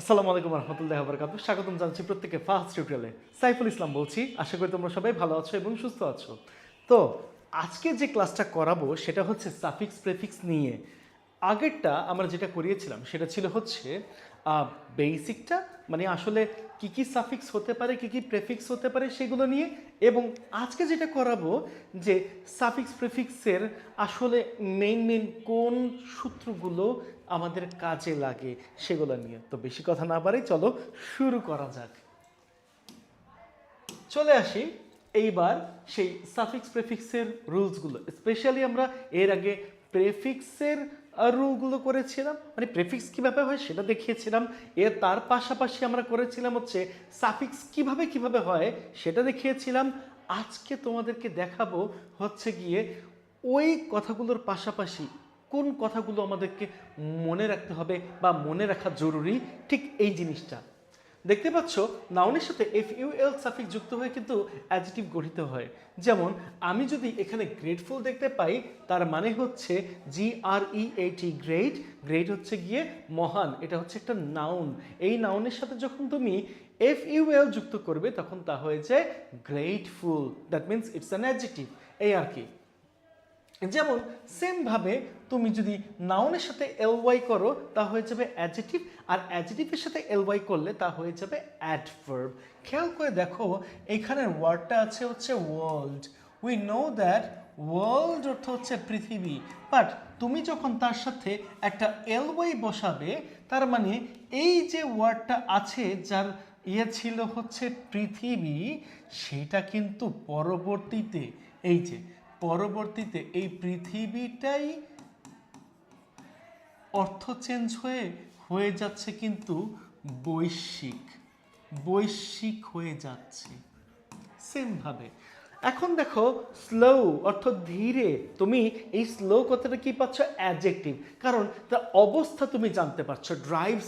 আসসালামু আলাইকুম রহমতুল্লাহি ওয়া বারাকাতুহু। স্বাগতম জানাচ্ছি প্রত্যেককে ফার্স্ট টিউটোরিয়ালে। সাইফুল ইসলাম বলছি। আশা করি তোমরা সবাই ভালো আছো এবং সুস্থ আছো। তো আজকে যে ক্লাসটা করাবো সেটা হচ্ছে সাফিক্স প্রেফিক্স নিয়ে। আগেরটা আমরা যেটা করিয়েছিলাম সেটা ছিল হচ্ছে বেসিকটা, মানে আসলে কি কি সাফিক্স হতে পারে, কি কি প্রেফিক্স হতে পারে সেগুলো নিয়ে, এবং আজকে যেটা করাবো যে সাফিক্স প্রেফিক্সের আসলে মেইন কোন সূত্রগুলো আমাদের কাজে লাগে সেগুলো নিয়ে। তো বেশি কথা না বাড়াই চলো শুরু করা যাক। চলে আসি এইবার সেই সাফিক্স প্রেফিক্সের রুলসগুলো। স্পেশালি আমরা এর আগে প্রেফিক্সের রুলগুলো করেছিলাম, মানে প্রেফিক্স কীভাবে হয় সেটা দেখিয়েছিলাম। এর তার পাশাপাশি আমরা করেছিলাম হচ্ছে সাফিক্স কিভাবে হয় সেটা দেখিয়েছিলাম। আজকে তোমাদেরকে দেখাবো হচ্ছে গিয়ে ওই কথাগুলোর পাশাপাশি কোন কথাগুলো আমাদেরকে মনে রাখতে হবে বা মনে রাখা জরুরি, ঠিক এই জিনিসটা। দেখতে পাচ্ছ নাউনের সাথে এফ-ইউ-এল সাফিক্স যুক্ত হয়ে কিন্তু অ্যাডজেক্টিভ গঠিত হয়। যেমন আমি যদি এখানে গ্রেটফুল দেখতে পাই, তার মানে হচ্ছে GREAT, গ্রেট। গ্রেট হচ্ছে গিয়ে মহান, এটা হচ্ছে একটা নাউন। এই নাউনের সাথে যখন তুমি এফ-ইউ-এল যুক্ত করবে তখন তা হয়ে যায় grateful. That means it's an adjective, এই আর কি। যেমন সেমভাবে তুমি যদি নাউনের সাথে এলওয়াই করো তা হয়ে যাবে অ্যাডজেক্টিভ, আর অ্যাডজেক্টিভের সাথে এলওয়াই করলে তা হয়ে যাবে অ্যাডভার্ব। খেয়াল করে দেখো এইখানের ওয়ার্ডটা আছে হচ্ছে world. We know that world অর্থ হচ্ছে পৃথিবী, বাট তুমি যখন তার সাথে একটা এলওয়াই বসাবে তার মানে এই যে ওয়ার্ডটা আছে যার ছিল হচ্ছে পৃথিবী, সেটা কিন্তু পরবর্তীতে এই পৃথিবীটাই অর্থ চেঞ্জ হয়ে যাচ্ছে কিন্তু বৈশ্বিক হয়ে যাচ্ছে। সেমভাবে এখন দেখো স্লো অর্থ ধীরে, তুমি এই স্লো কথাটা কি পাচ্ছ? অ্যাডজেক্টিভ, কারণ তার অবস্থা তুমি জানতে পারছো। ড্রাইভ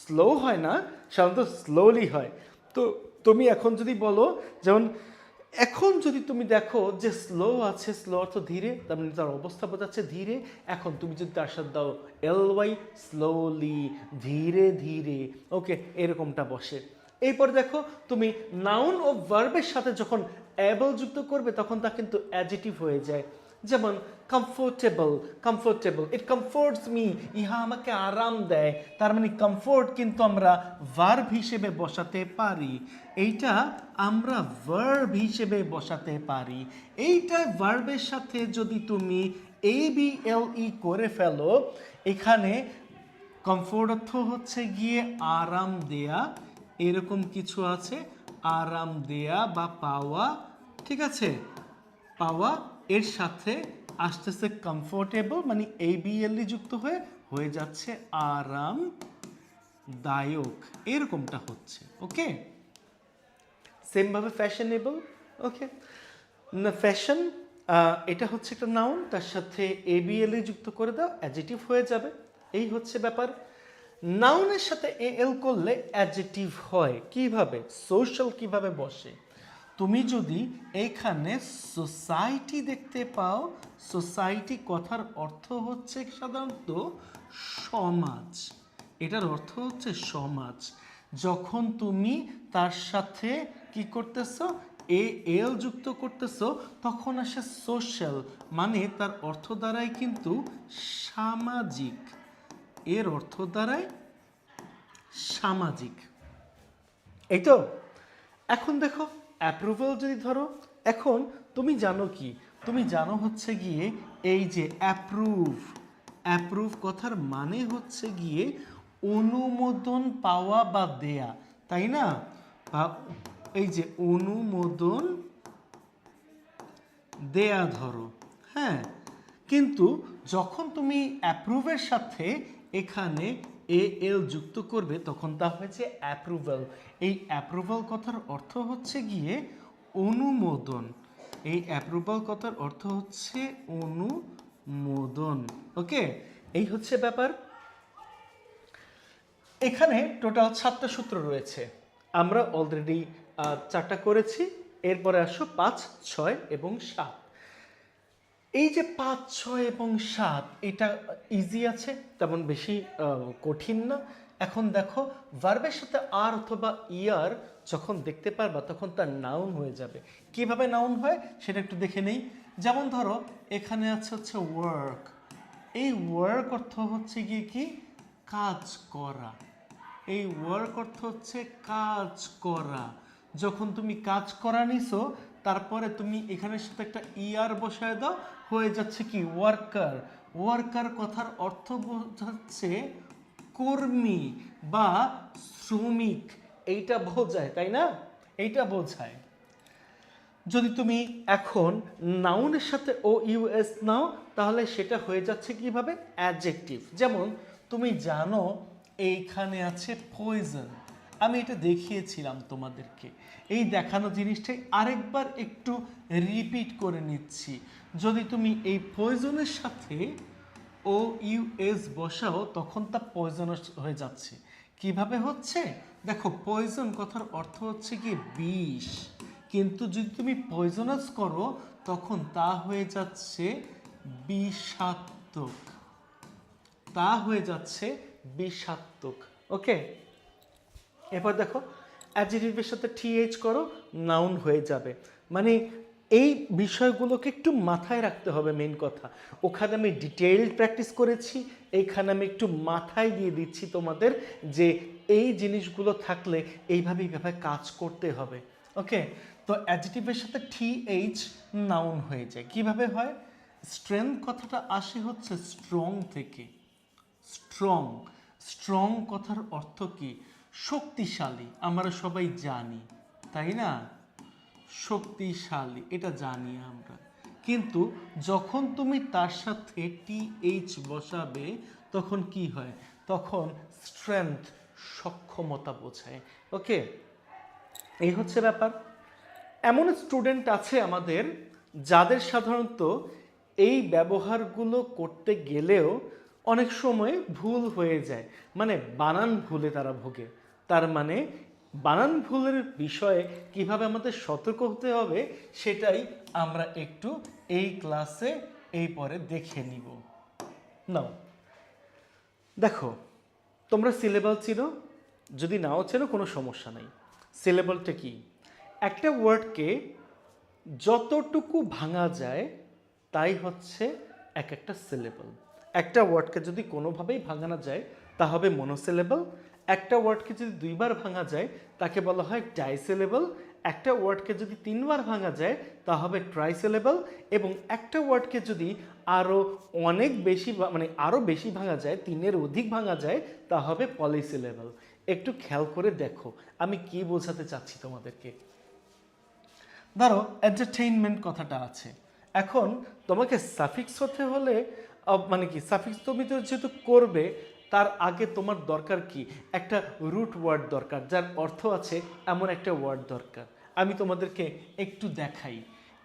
স্লো হয় না, সাধারণত স্লোলি হয়। তো তুমি এখন যদি বলো, যেমন এখন যদি তুমি দেখো যে স্লো আছে, স্লো অর্থ ধীরে, তার মানে তার অবস্থা বোঝাচ্ছে ধীরে। এখন তুমি যদি তার সাথে দাও এলওয়াই, স্লোলি, ধীরে ধীরে, ওকে, এরকমটা বসে। এরপর দেখো তুমি নাউন ও ভার্বের সাথে যখন অ্যাবল যুক্ত করবে তখন তা কিন্তু অ্যাডজেক্টিভ হয়ে যায়। যেমন কমফোর্টেবল, ইট কমফোর্টস মি, ইহা আমাকে আরাম দেয়। তার মানে কমফোর্ট কিন্তু আমরা ভার্ব হিসেবে বসাতে পারি। এইটা আমরা ভার্ব হিসেবে বসাতে পারি। এইটা ভার্বের সাথে যদি তুমি ABLE করে ফেলো, এখানে কমফোর্ট অর্থ হচ্ছে গিয়ে আরাম দেয়া, এরকম কিছু আছে, আরাম দেয়া বা পাওয়া, ঠিক আছে, পাওয়া। এর সাথে আসতেছে কমফোর্টেবল, মানে ABLE যুক্ত হয়ে যাচ্ছে আরামদায়ক, এরকমটা হচ্ছে। ওকে, সেমভাবে ফ্যাশনেবল, ওকে, না ফ্যাশন এটা হচ্ছে একটা নাউন, তার সাথে ABLE যুক্ত করে দাও, অ্যাডজেক্টিভ হয়ে যাবে। এই হচ্ছে ব্যাপার। নাউনের সাথে AL করলে অ্যাডজেক্টিভ হয় কিভাবে, সোশ্যাল কিভাবে বসে। তুমি যদি এইখানে সোসাইটি দেখতে পাও, সোসাইটি কথার অর্থ হচ্ছে সাধারণত সমাজ, এটার অর্থ হচ্ছে সমাজ। যখন তুমি তার সাথে কি করতেছো, AL যুক্ত করতেছো, তখন আসে সোশ্যাল, মানে তার অর্থ দ্বারাই কিন্তু সামাজিক, এর অর্থ দ্বারাই সামাজিক। এই তো এখন দেখো অ্যাপ্রুভাল যদি ধরো, এখন তুমি জানো কি, তুমি জানো হচ্ছে গিয়ে এই যে অ্যাপ্রুভ কথার মানে হচ্ছে গিয়ে অনুমোদন পাওয়া বা দেয়া, তাই না? বা এই যে অনুমোদন দেয়া ধরো, হ্যাঁ। কিন্তু যখন তুমি অ্যাপ্রুভের সাথে এখানে AL যুক্ত করবে তখন তা হয়েছে অ্যাপ্রুভাল। এই অ্যাপ্রুভাল কথার অর্থ হচ্ছে গিয়ে অনুমোদন, এই অ্যাপ্রুভাল কথার অর্থ হচ্ছে অনুমোদন। ওকে, এই হচ্ছে ব্যাপার। এখানে টোটাল 7টা সূত্র রয়েছে, আমরা অলরেডি 4টা করেছি। এরপরে আসো 5, 6 এবং 7। এই যে 5, 6 এবং 7 এটা ইজি আছে, তেমন বেশি কঠিন না। এখন দেখো ভার্বের সাথে আর অথবা ইয়ার যখন দেখতে পারবা তখন তার নাউন হয়ে যাবে। কিভাবে নাউন হয় সেটা একটু দেখে নেই। যেমন ধরো এখানে আছে হচ্ছে ওয়ার্ক, এই ওয়ার্ক অর্থ হচ্ছে গিয়ে কি কাজ করা, এই ওয়ার্ক অর্থ হচ্ছে কাজ করা। যখন তুমি কাজ করা নিছো তারপরে তুমি এখানের সাথে একটা ইয়ার বসায় দাও, হয়ে যাচ্ছে কি ওয়ার্কার। ওয়ার্কার কথার অর্থ বোঝাচ্ছে কর্মী বা শ্রমিক, এইটা বোঝায়, তাই না? এইটা বোঝায়। যদি তুমি এখন নাউনের সাথে ও ইউএস নাও তাহলে সেটা হয়ে যাচ্ছে কিভাবে অ্যাডজেক্টিভ। যেমন তুমি জানো এইখানে আছে পয়জন, আমি এটা দেখিয়েছিলাম তোমাদেরকে। এই দেখানো জিনিসটাই আরেকবার একটু রিপিট করে নিচ্ছি। যদি তুমি এই পয়জনের সাথে ও ইউএস বসাও তখন তা পয়জনাস হয়ে যাচ্ছে। কিভাবে হচ্ছে দেখো, পয়জন কথার অর্থ হচ্ছে কি বিষ, কিন্তু যদি তুমি পয়জনাস করো তখন তা হয়ে যাচ্ছে বিষাক্তক, তা হয়ে যাচ্ছে বিষাক্তক। ওকে, এরপর দেখো অ্যাডজেক্টিভের সাথে টিএইচ করো, নাউন হয়ে যাবে। মানে এই বিষয়গুলোকে একটু মাথায় রাখতে হবে। মেন কথা, ওখানে আমি ডিটেইলড প্র্যাকটিস করেছি, এইখানে আমি একটু মাথায় দিয়ে দিচ্ছি তোমাদের যে এই জিনিসগুলো থাকলে এইভাবেই কাজ করতে হবে। ওকে, তো অ্যাডজেক্টিভের সাথে টিএইচ নাউন হয়ে যায়। কিভাবে হয়? স্ট্রেংথ কথাটা আসে হচ্ছে স্ট্রং থেকে। স্ট্রং, স্ট্রং কথার অর্থ কি? শক্তিশালী, আমরা সবাই জানি, তাই না? শক্তিশালী এটা জানি আমরা, কিন্তু যখন তুমি তার সাথে টিএইচ বসাবে তখন কি হয়? তখন স্ট্রেংথ, সক্ষমতা বোঝায়। ওকে, এই হচ্ছে ব্যাপার। এমন স্টুডেন্ট আছে আমাদের যাদের সাধারণত এই ব্যবহারগুলো করতে গেলেও অনেক সময় ভুল হয়ে যায়, মানে বানান ভুলে তারা ভোগে। তার মানে বানান ভুলের বিষয়ে কিভাবে আমাদের সতর্ক হতে হবে সেটাই আমরা একটু এই ক্লাসে এই পরে দেখে নিব। নাও দেখো, তোমরা সিলেবাল চিনো, যদি নাও চেনো কোনো সমস্যা নাই। সিলেবালটা কি? একটা ওয়ার্ডকে যতটুকু ভাঙা যায় তাই হচ্ছে এক একটা সিলেবল। একটা ওয়ার্ডকে যদি কোনোভাবেই ভাঙানো যায় তা হবে মনোসিলেবল। একটা ওয়ার্ডকে যদি দুইবার ভাঙা যায় তাকে বলা হয় ডাইসিলেবল। একটা ওয়ার্ডকে যদি তিনবার ভাঙা যায় তা হবে ট্রাইসিলেবল। এবং একটা ওয়ার্ডকে যদি আরও অনেক বেশি মানে আরও বেশি ভাঙা যায়, তিনের অধিক ভাঙা যায়, তা হবে পলিসিলেবল। একটু খেয়াল করে দেখো আমি কি বোঝাতে চাচ্ছি তোমাদেরকে। ধরো এন্টারটেইনমেন্ট কথাটা আছে, এখন তোমাকে সাফিক্স হতে হলে মানে কি সাফিক্স তুমি তো যেহেতু করবে তার আগে তোমার দরকার কি? একটা রুট ওয়ার্ড দরকার, যার অর্থ আছে এমন একটা ওয়ার্ড দরকার। আমি তোমাদেরকে একটু দেখাই।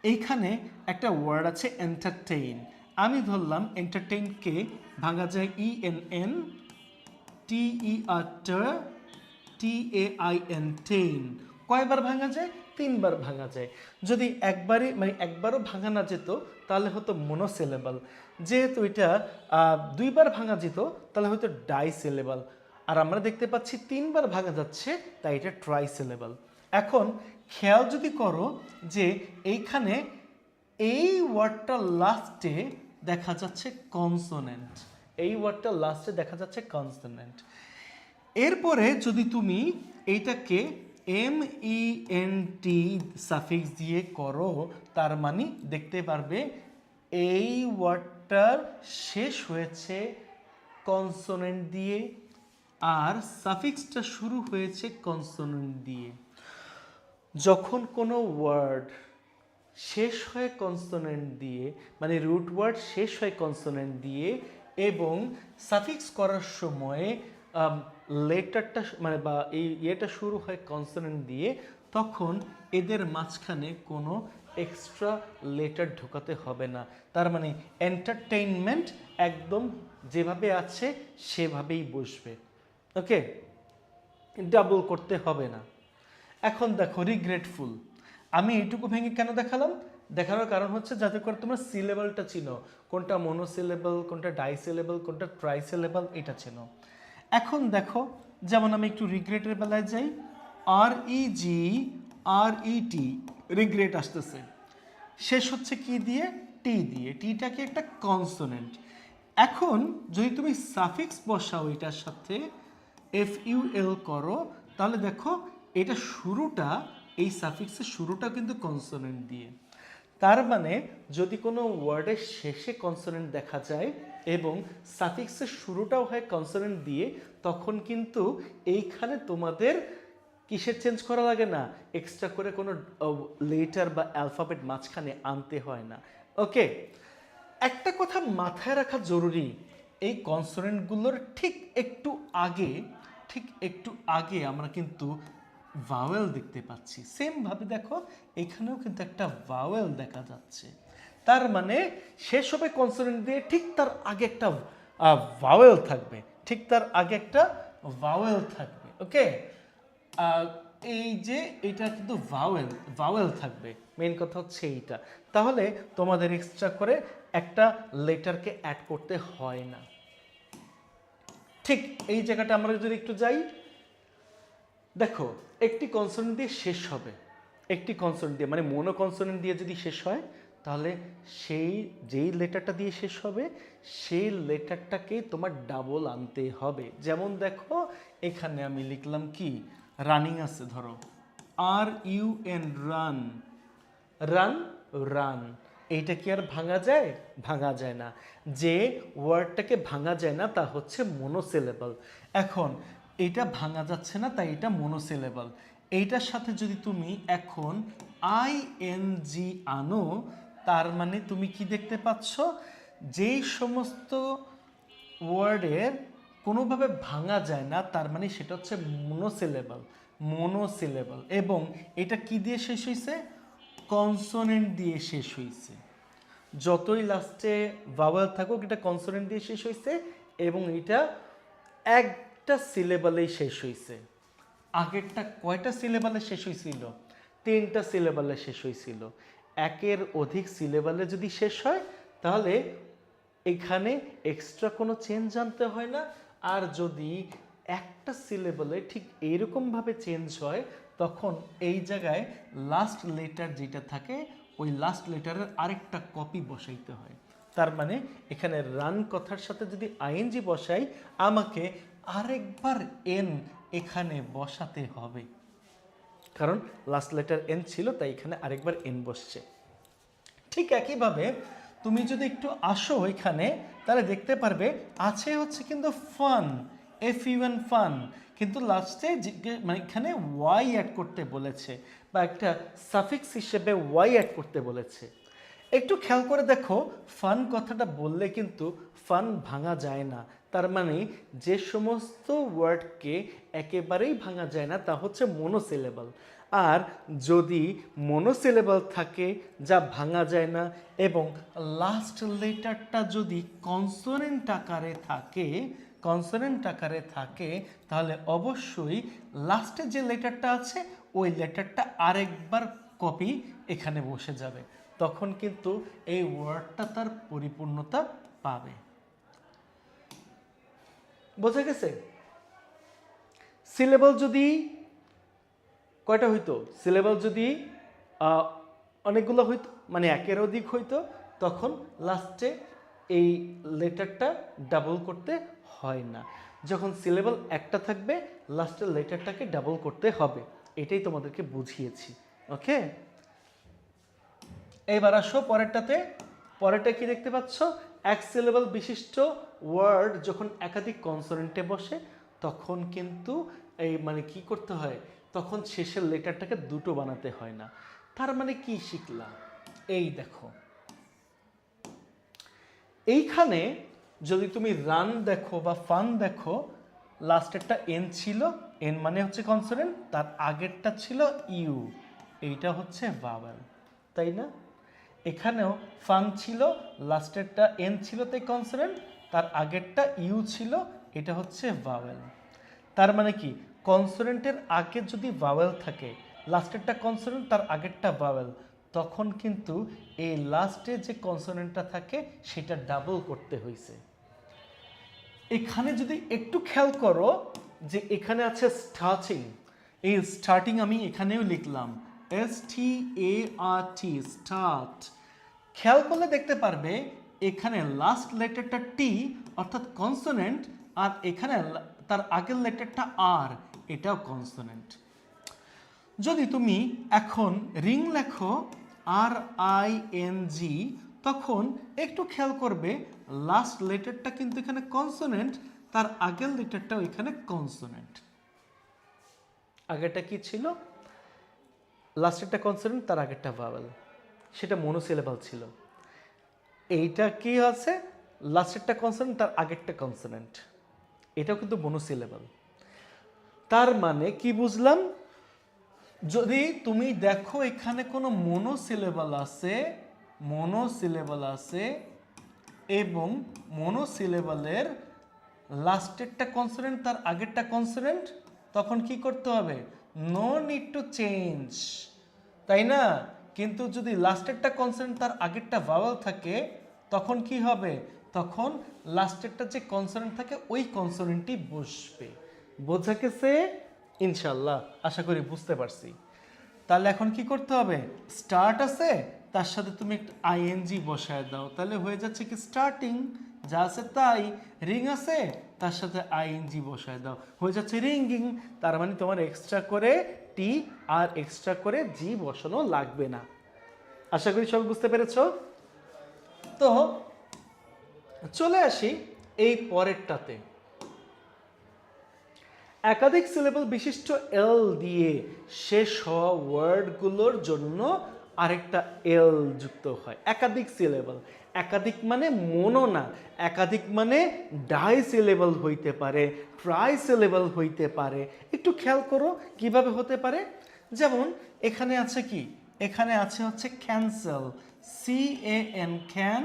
এইখানে একটা ওয়ার্ড আছে এন্টারটেইন। আমি ধরলাম এন্টারটেইনকে ভাঙা যায় ইএনএন TER TAIN টেইন। কয়বার ভাঙা যায়? তিনবার ভাঙা যায়। যদি একবারও ভাঙা না যেত তাহলে হতো মনোসিলেবল। যেহেতু এটা দুইবার ভাঙা যেত তাহলে হয়তো ডাইসিলেবল। আর আমরা দেখতে পাচ্ছি তিনবার ভাঙা যাচ্ছে তাই এটা ট্রাইসিলেবল। এখন খেয়াল যদি করো যে এইখানে এই ওয়ার্ডটা লাস্টে দেখা যাচ্ছে কনসোনেন্ট, এই ওয়ার্ডটা লাস্টে দেখা যাচ্ছে কনসোনেন্ট। এরপরে যদি তুমি এইটাকে MENT সাফিক্স দিয়ে করো তার মানে দেখতে পারবে এই ওয়ার্ডটার শেষ হয়েছে কনসোনেন্ট দিয়ে আর সাফিক্সটা শুরু হয়েছে কনসোনেন্ট দিয়ে। যখন কোনো ওয়ার্ড শেষ হয় কনসোনেন্ট দিয়ে, মানে রুট ওয়ার্ড শেষ হয় কনসোনেন্ট দিয়ে এবং সাফিক্স করার সময় লেটারটা মানে বা এই ইয়েটা শুরু হয় কনসোনেন্ট দিয়ে, তখন এদের মাঝখানে কোনো এক্সট্রা লেটার ঢোকাতে হবে না। তার মানে এন্টারটেইনমেন্ট একদম যেভাবে আছে সেভাবেই বসবে। ওকে, ডাবল করতে হবে না। এখন দেখো রিগ্রেটফুল, আমি এইটুকু ভেঙে কেন দেখালাম? দেখানোর কারণ হচ্ছে যাতে করে তোমরা সিলেবলটা চিনো, কোনটা মনোসিলেবল, কোনটা ডাইসিলেবল, কোনটা ট্রাইসিলেবল, এটা চেনো। এখন দেখো, যেমন আমি একটু রিগ্রেটের বেলায় যাই, REGRET, রিগ্রেট আসতেছে, শেষ হচ্ছে কি দিয়ে? টি দিয়ে। টিটা কি একটা কনসোনেন্ট। এখন যদি তুমি সাফিক্স বসাও এটার সাথে, FUL করো, তাহলে দেখো এটা শুরুটা, এই সাফিক্সের শুরুটা কিন্তু কনসোনেন্ট দিয়ে। তার মানে যদি কোনো ওয়ার্ডের শেষে কনসোনেন্ট দেখা যায় এবং সাফিক্সের শুরুটাও হয় কনসোনেন্ট দিয়ে, তখন কিন্তু এইখানে তোমাদের কিসের চেঞ্জ করা লাগে না, এক্সট্রা করে কোনো লেটার বা অ্যালফাবেট মাঝখানে আনতে হয় না। ওকে, একটা কথা মাথায় রাখা জরুরি, এই কনসোনেন্টগুলোর ঠিক একটু আগে আমরা কিন্তু ভাওয়েল দেখতে পাচ্ছি। সেমভাবে দেখো এখানেও কিন্তু একটা ভাওয়েল দেখা যাচ্ছে। তার মানে শেষ হবে কনসোনেন্ট দিয়ে, ঠিক তার আগে একটা ভাওয়েল থাকবে, ঠিক তার আগে একটা ভাওয়েল থাকবে। ওকে, এই যে এটা কিন্তু ভাওয়েল থাকবে, মেন কথা হচ্ছে এইটা। তাহলে তোমাদের এক্সট্রা করে একটা লেটারকে অ্যাড করতে হয় না। ঠিক এই জায়গাটা আমরা যদি একটু যাই, দেখো একটি কনসোনেন্ট দিয়ে শেষ হবে, একটি কনসোনেন্ট দিয়ে মানে মোনো কনসোনেন্ট দিয়ে যদি শেষ হয়, তাহলে যেই লেটারটা দিয়ে শেষ হবে সেই লেটারটাকেই তোমার ডাবল আনতে হবে। যেমন দেখো এখানে আমি লিখলাম কি, রানিং আছে, ধরো RUN, রান, রান, রান। এইটা কি আর ভাঙা যায়? ভাঙা যায় না। যে ওয়ার্ডটাকে ভাঙা যায় না তা হচ্ছে মোনোসিলেবল। এখন এটা ভাঙা যাচ্ছে না, তাই এটা মোনোসিলেবল। এইটার সাথে যদি তুমি এখন ING আনো, তার মানে তুমি কি দেখতে পাচ্ছ, যেই সমস্ত ওয়ার্ডের কোনোভাবে ভাঙা যায় না, তার মানে সেটা হচ্ছে মোনোসিলেবল। এবং এটা কি দিয়ে শেষ হয়েছে? কনসোনেন্ট দিয়ে শেষ হয়েছে। যতই লাস্টে ভাওয়েল থাকুক, এটা কনসোনেন্ট দিয়ে শেষ হয়েছে এবং এটা একটা সিলেবালেই শেষ হয়েছে। আগেরটা কয়টা সিলেবালে শেষ হয়েছিল? 3টা সিলেবালে শেষ হয়েছিল। একের অধিক সিলেবালে যদি শেষ হয়, তাহলে এখানে এক্সট্রা কোনো চেঞ্জ আনতে হয় না। আর যদি একটা সিলেবলে ঠিক এইরকমভাবে চেঞ্জ হয়, তখন এই জায়গায় লাস্ট লেটার যেটা থাকে, ওই লাস্ট লেটারের আরেকটা কপি বসাইতে হয়। তার মানে এখানে রান কথার সাথে যদি ING বসাই, আমাকে আরেকবার এন এখানে বসাতে হবে, কারণ লাস্ট লেটার এন ছিল, তাই এখানে আরেকবার এন বসছে। ঠিক একইভাবে তুমি যদি একটু আসো এখানে, তাহলে দেখতে পারবে আছে হচ্ছে কিন্তু ফান, FUN, ফান, কিন্তু লাস্টে মানে এখানে ওয়াই অ্যাড করতে বলেছে, বা একটা সাফিক্স হিসেবে ওয়াই অ্যাড করতে বলেছে। একটু খেয়াল করে দেখো, ফান কথাটা বললে কিন্তু ফান ভাঙা যায় না। তার মানে যে সমস্ত ওয়ার্ডকে একেবারেই ভাঙা যায় না তা হচ্ছে মোনোসিলেবল। আর যদি মোনোসিলেবল থাকে যা ভাঙা যায় না এবং লাস্ট লেটারটা যদি কনসোনেন্ট আকারে থাকে, তাহলে অবশ্যই লাস্টে যে লেটারটা আছে ওই লেটারটা আরেকবার কপি এখানে বসে যাবে, তখন কিন্তু এই ওয়ার্ডটা তার পরিপূর্ণতা পাবে। বোঝা গেছে? সিলেবল যদি কয়টা হইতো, সিলেবল যদি অনেকগুলো হইতো, মানে একের অধিক হইতো, তখন লাস্টে এই লেটারটা ডাবল করতে হয় না। যখন সিলেবল একটা থাকবে, লাস্টের লেটারটাকে ডাবল করতে হবে। এটাই তোমাদেরকে বুঝিয়েছি। ওকে, এইবার আসো পরেরটাতে। পরেরটা কি দেখতে পাচ্ছ? এক সিলেবল বিশিষ্ট ওয়ার্ড যখন একাধিক কনসোনেন্টে বসে, তখন কিন্তু এই মানে কি করতে হয়, তখন শেষের লেটারটাকে দুটো বানাতে হয় না। তার মানে কি শিখলাম? এই দেখো, এইখানে যদি তুমি রান দেখো বা ফান দেখো, লাস্টেরটা এন ছিল, এন মানে হচ্ছে কনসোনেন্ট, তার আগেরটা ছিল ইউ, এইটা হচ্ছে ভাওয়েল, তাই না? এখানেও ফান ছিল, লাস্টেরটা এন ছিল তাই কনসোনেন্ট, তার আগেরটা ইউ ছিল, এটা হচ্ছে ভাওয়েল। তার মানে কি, কনসোনেন্টের আগে যদি ভাওয়েল থাকে, লাস্টেরটা কনসোনেন্ট, তার আগেরটা ভাওয়েল, তখন কিন্তু এই লাস্টে যে কনসোনেন্টটা থাকে সেটা ডাবল করতে হয়েছে। এখানে যদি একটু খেয়াল করো যে এখানে আছে স্টার্টিং, এই স্টার্টিং আমি এখানেও লিখলাম START, স্টার্ট। খেয়াল করলে দেখতে পারবে এখানে লাস্ট লেটারটা টি অর্থাৎ কনসোনেন্ট, আর এখানে তার আগের লেটারটা আর, এটাও কনসোনেন্ট। যদি তুমি এখন রিং লেখো RING, তখন একটু খেয়াল করবে লাস্ট লেটারটা কিন্তু এখানে কনসোনেন্ট, তার আগের লেটারটাও এখানে কনসোনেন্ট। আগেরটা কি ছিল? লাস্টেরটা কনসোনেন্ট, তার আগেরটা ভাওয়েল, সেটা মনোসিলেবল ছিল। এইটা কি আছে? লাস্টেরটা কনসোনেন্ট, তার আগেরটা কনসোনেন্ট, এটাও কিন্তু মনোসিলেবল। তার মানে কি বুঝলাম? যদি তুমি দেখো এখানে কোনো মনোসিলেবল আছে এবং মনোসিলেবলের লাস্টেরটা কনসোনেন্ট, তার আগেরটা কনসোনেন্ট, তখন কি করতে হবে? নো নিড টু চেঞ্জ, তাই না? কিন্তু যদি লাস্টেরটা কনসোনেন্ট, তার আগেরটা ভাওয়েল থাকে, তখন কি হবে? তখন লাস্টেরটা যে কনসোনেন্ট থাকে ওই কনসোনেন্টই বসবে। বোঝা গেছে? ইনশাল্লাহ, আশা করি বুঝতে পারছি। তাহলে এখন কি করতে হবে? স্টার্ট আছে, তার সাথে তুমি একটা ING বসায় দাও, তাহলে হয়ে যাচ্ছে কি স্টার্টিং, যা আছে তাই। রিং আছে, তার সাথে ING বসায় দাও, হয়ে যাচ্ছে রিঙ্গিং। তার মানে তোমার এক্সট্রা করে টি আর এক্সট্রা করে জি বসানো লাগবে না। আশা করি সব বুঝতে পেরেছো। তো চলে আসি এই পরেরটাতে। একাধিক সিলেবল বিশিষ্ট এল দিয়ে শেষ হওয়া ওয়ার্ডগুলোর জন্য আরেকটা এল যুক্ত হয়। একাধিক সিলেবল, একাধিক মানে মোনো না, একাধিক মানে ডাই সিলেবল হইতে পারে, ট্রাই সিলেবল হইতে পারে। একটু খেয়াল করো কিভাবে হতে পারে। যেমন এখানে আছে কি? এখানে আছে হচ্ছে ক্যান্সেল, CAN, ক্যান,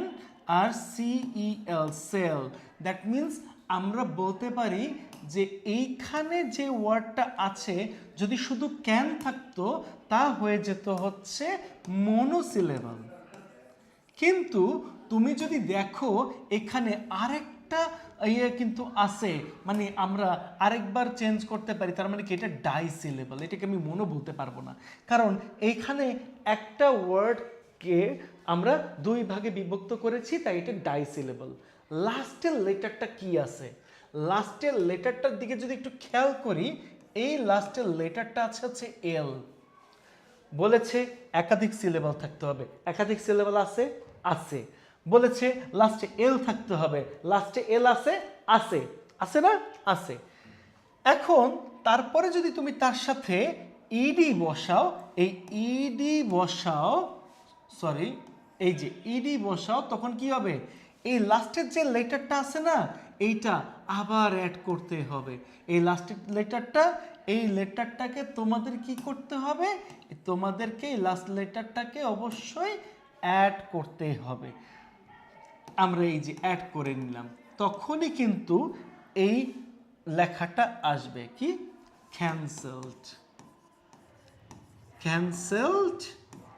আর CEL, সেল। দ্যাট মিনস আমরা বলতে পারি যে এইখানে যে ওয়ার্ডটা আছে যদি শুধু ক্যান থাকতো তা হয়ে যেত হচ্ছে মনোসিলেবল। কিন্তু তুমি যদি দেখো এখানে আরেকটা ইয়ে কিন্তু আছে, মানে আমরা আরেকবার চেঞ্জ করতে পারি, তার মানে কি এটা ডাই সিলেবল, এটাকে আমি মনো বলতে পারবো না, কারণ এইখানে একটা ওয়ার্ডকে আমরা দুই ভাগে বিভক্ত করেছি, তাই এটা ডাই সিলেবল। লাস্টের লেটারটা কি আছে? লাস্টের লেটারটার দিকে যদি একটু খেয়াল করি, এই লাস্টের লেটারটা আছে হচ্ছে এল। বলেছে একাধিক সিলেবল থাকতে হবে, একাধিক সিলেবল আছে, আছে। বলেছে লাস্টে এল থাকতে হবে, লাস্টে এল আছে, আছে, আছে না? আছে। এখন তারপরে যদি তুমি তার সাথে ইডি বসাও, এই ইডি বসাও, সরি, এই যে ইডি বসাও, তখন কি হবে? এই লাস্টের যে লেটারটা আছে না, এইটা আবার অ্যাড করতে হবে। এই লাস্টের লেটারটা, এই লেটারটাকে তোমাদের কি করতে হবে? তোমাদেরকে এই লাস্ট লেটারটাকে অবশ্যই অ্যাড করতে হবে। আমরা এই যে অ্যাড করে নিলাম, তখনই কিন্তু এই লেখাটা আসবে কি? ক্যান্সেলড। ক্যান্সেলড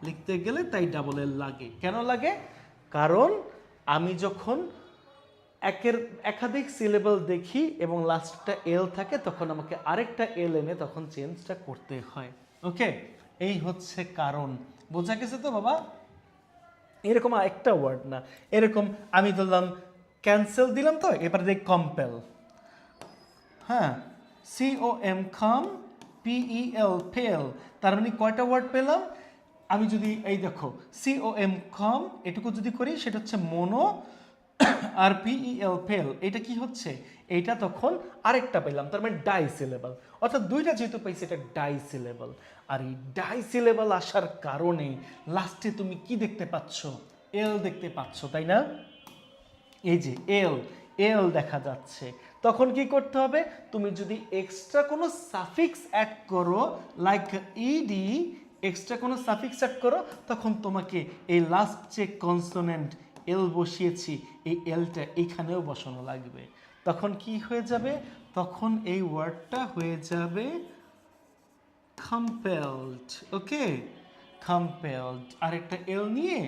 লিখতে গেলে তাই ডাবল এল লাগে। কেন লাগে? কারণ আমি যখন একাধিক সিলেবল দেখি এবং লাস্টটা এল থাকে, তখন আমাকে আরেকটা এল এনে তখন চেঞ্জটা করতে হয়। ওকে, এই হচ্ছে কারণ। বোঝা গেছে তো বাবা? এরকম একটা ওয়ার্ড না, এরকম আমি ধরলাম ক্যান্সেল দিলাম, তো এবার দেখ কম্পেল। হ্যাঁ, COM, খাম, PEL, ফেল। তার মানে কয়টা ওয়ার্ড পেলাম? আমি যদি এই দেখো COM, খাম, এটুকু যদি করি, সেটা হচ্ছে মোনো, আর PEL, ফেল, এটা কি হচ্ছে? এইটা তখন আরেকটা পেলাম, তার মানে ডাই সিলেবল। অর্থাৎ দুইটা যেহেতু পাইছি, এটা ডাই সিলেবল। আর এই ডাই সিলেবল আসার কারণে লাস্টে তুমি কি দেখতে পাচ্ছ? এল দেখতে পাচ্ছ, তাই না? এই যে এল, এল দেখা যাচ্ছে। তখন কি করতে হবে? তুমি যদি এক্সট্রা কোনো সাফিক্স অ্যাড করো, লাইক ইডি, এক্সট্রা কোনো সাফিক্স অ্যাড করো, তখন তোমাকে এই লাস্ট যে কনসোনেন্ট এল বসিয়েছি, এই এলটা এখানেও বসানো লাগবে। তখন কি হয়ে যাবে? তখন এই ওয়ার্ডটা হয়ে যাবে কম্পেলড। ওকে, কম্পেলড। আরেকটা এল নিয়ে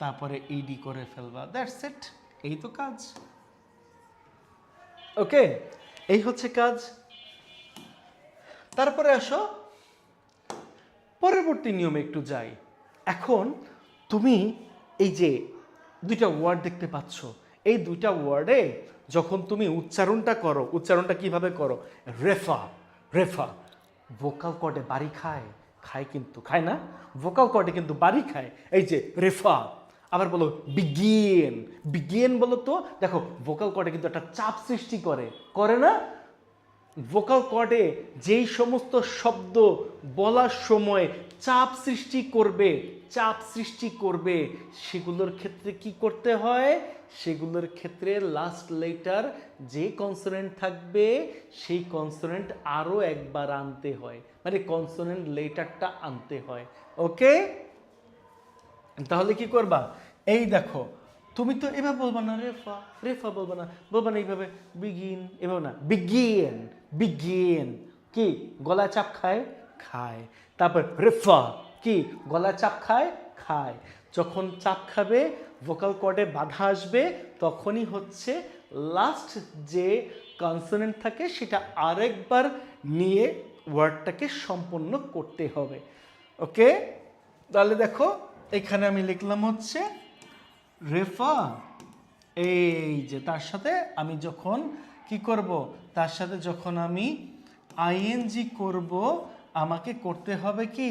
তারপরে ইডি করে ফেলবা, দ্যাটস ইট। এই তো কাজ। ওকে, এই হচ্ছে কাজ। তারপরে আসো পরবর্তী নিয়মে একটু যাই। এখন তুমি এই যে দুইটা ওয়ার্ড দেখতে পাচ্ছ, এই দুইটা ওয়ার্ডে যখন তুমি উচ্চারণটা করো, উচ্চারণটা কিভাবে করো? রেফা, রেফা। ভোকাল কর্ডে বাড়ি খায়, খায় কিন্তু, খায় না? ভোকাল কর্ডে কিন্তু বাড়ি খায়। এই যে রেফা। আবার বলো বিগিন, বিগিন বলো তো। দেখো ভোকাল কর্ডে কিন্তু একটা চাপ সৃষ্টি করে, করে না? ভোকাল কর্ডে যেই সমস্ত শব্দ বলার সময় চাপ সৃষ্টি করবে, চাপ সৃষ্টি করবে, সেগুলোর ক্ষেত্রে কি করতে হয়? সেগুলোর ক্ষেত্রে লাস্ট লেটার যে কনসোনেন্ট থাকবে সেই কনসোনেন্ট আরও একবার আনতে হয়, মানে কনসোনেন্ট লেটারটা আনতে হয়। ওকে, তাহলে কি করবা? এই দেখো, তুমি তো এভাবে বলবা না রেফা, রেফা বলবা না, বলবা না এইভাবে বিগিন, এভাবে না, বিগিন, বিগিন। কি গলায় চাপ খায়? খায়। তারপর রেফা, কি গলায় চাপ খায়? খায়। যখন চাপ খাবে, ভোকাল কর্ডে বাধা আসবে, তখনই হচ্ছে লাস্ট যে কনসোনেন্ট থাকে সেটা আরেকবার নিয়ে ওয়ার্ডটাকে সম্পন্ন করতে হবে। ওকে, তাহলে দেখো এখানে আমি লিখলাম হচ্ছে রেফা। এই যে তার সাথে আমি যখন কি করব, তার সাথে যখন আমি আইএনজি করব, আমাকে করতে হবে কি,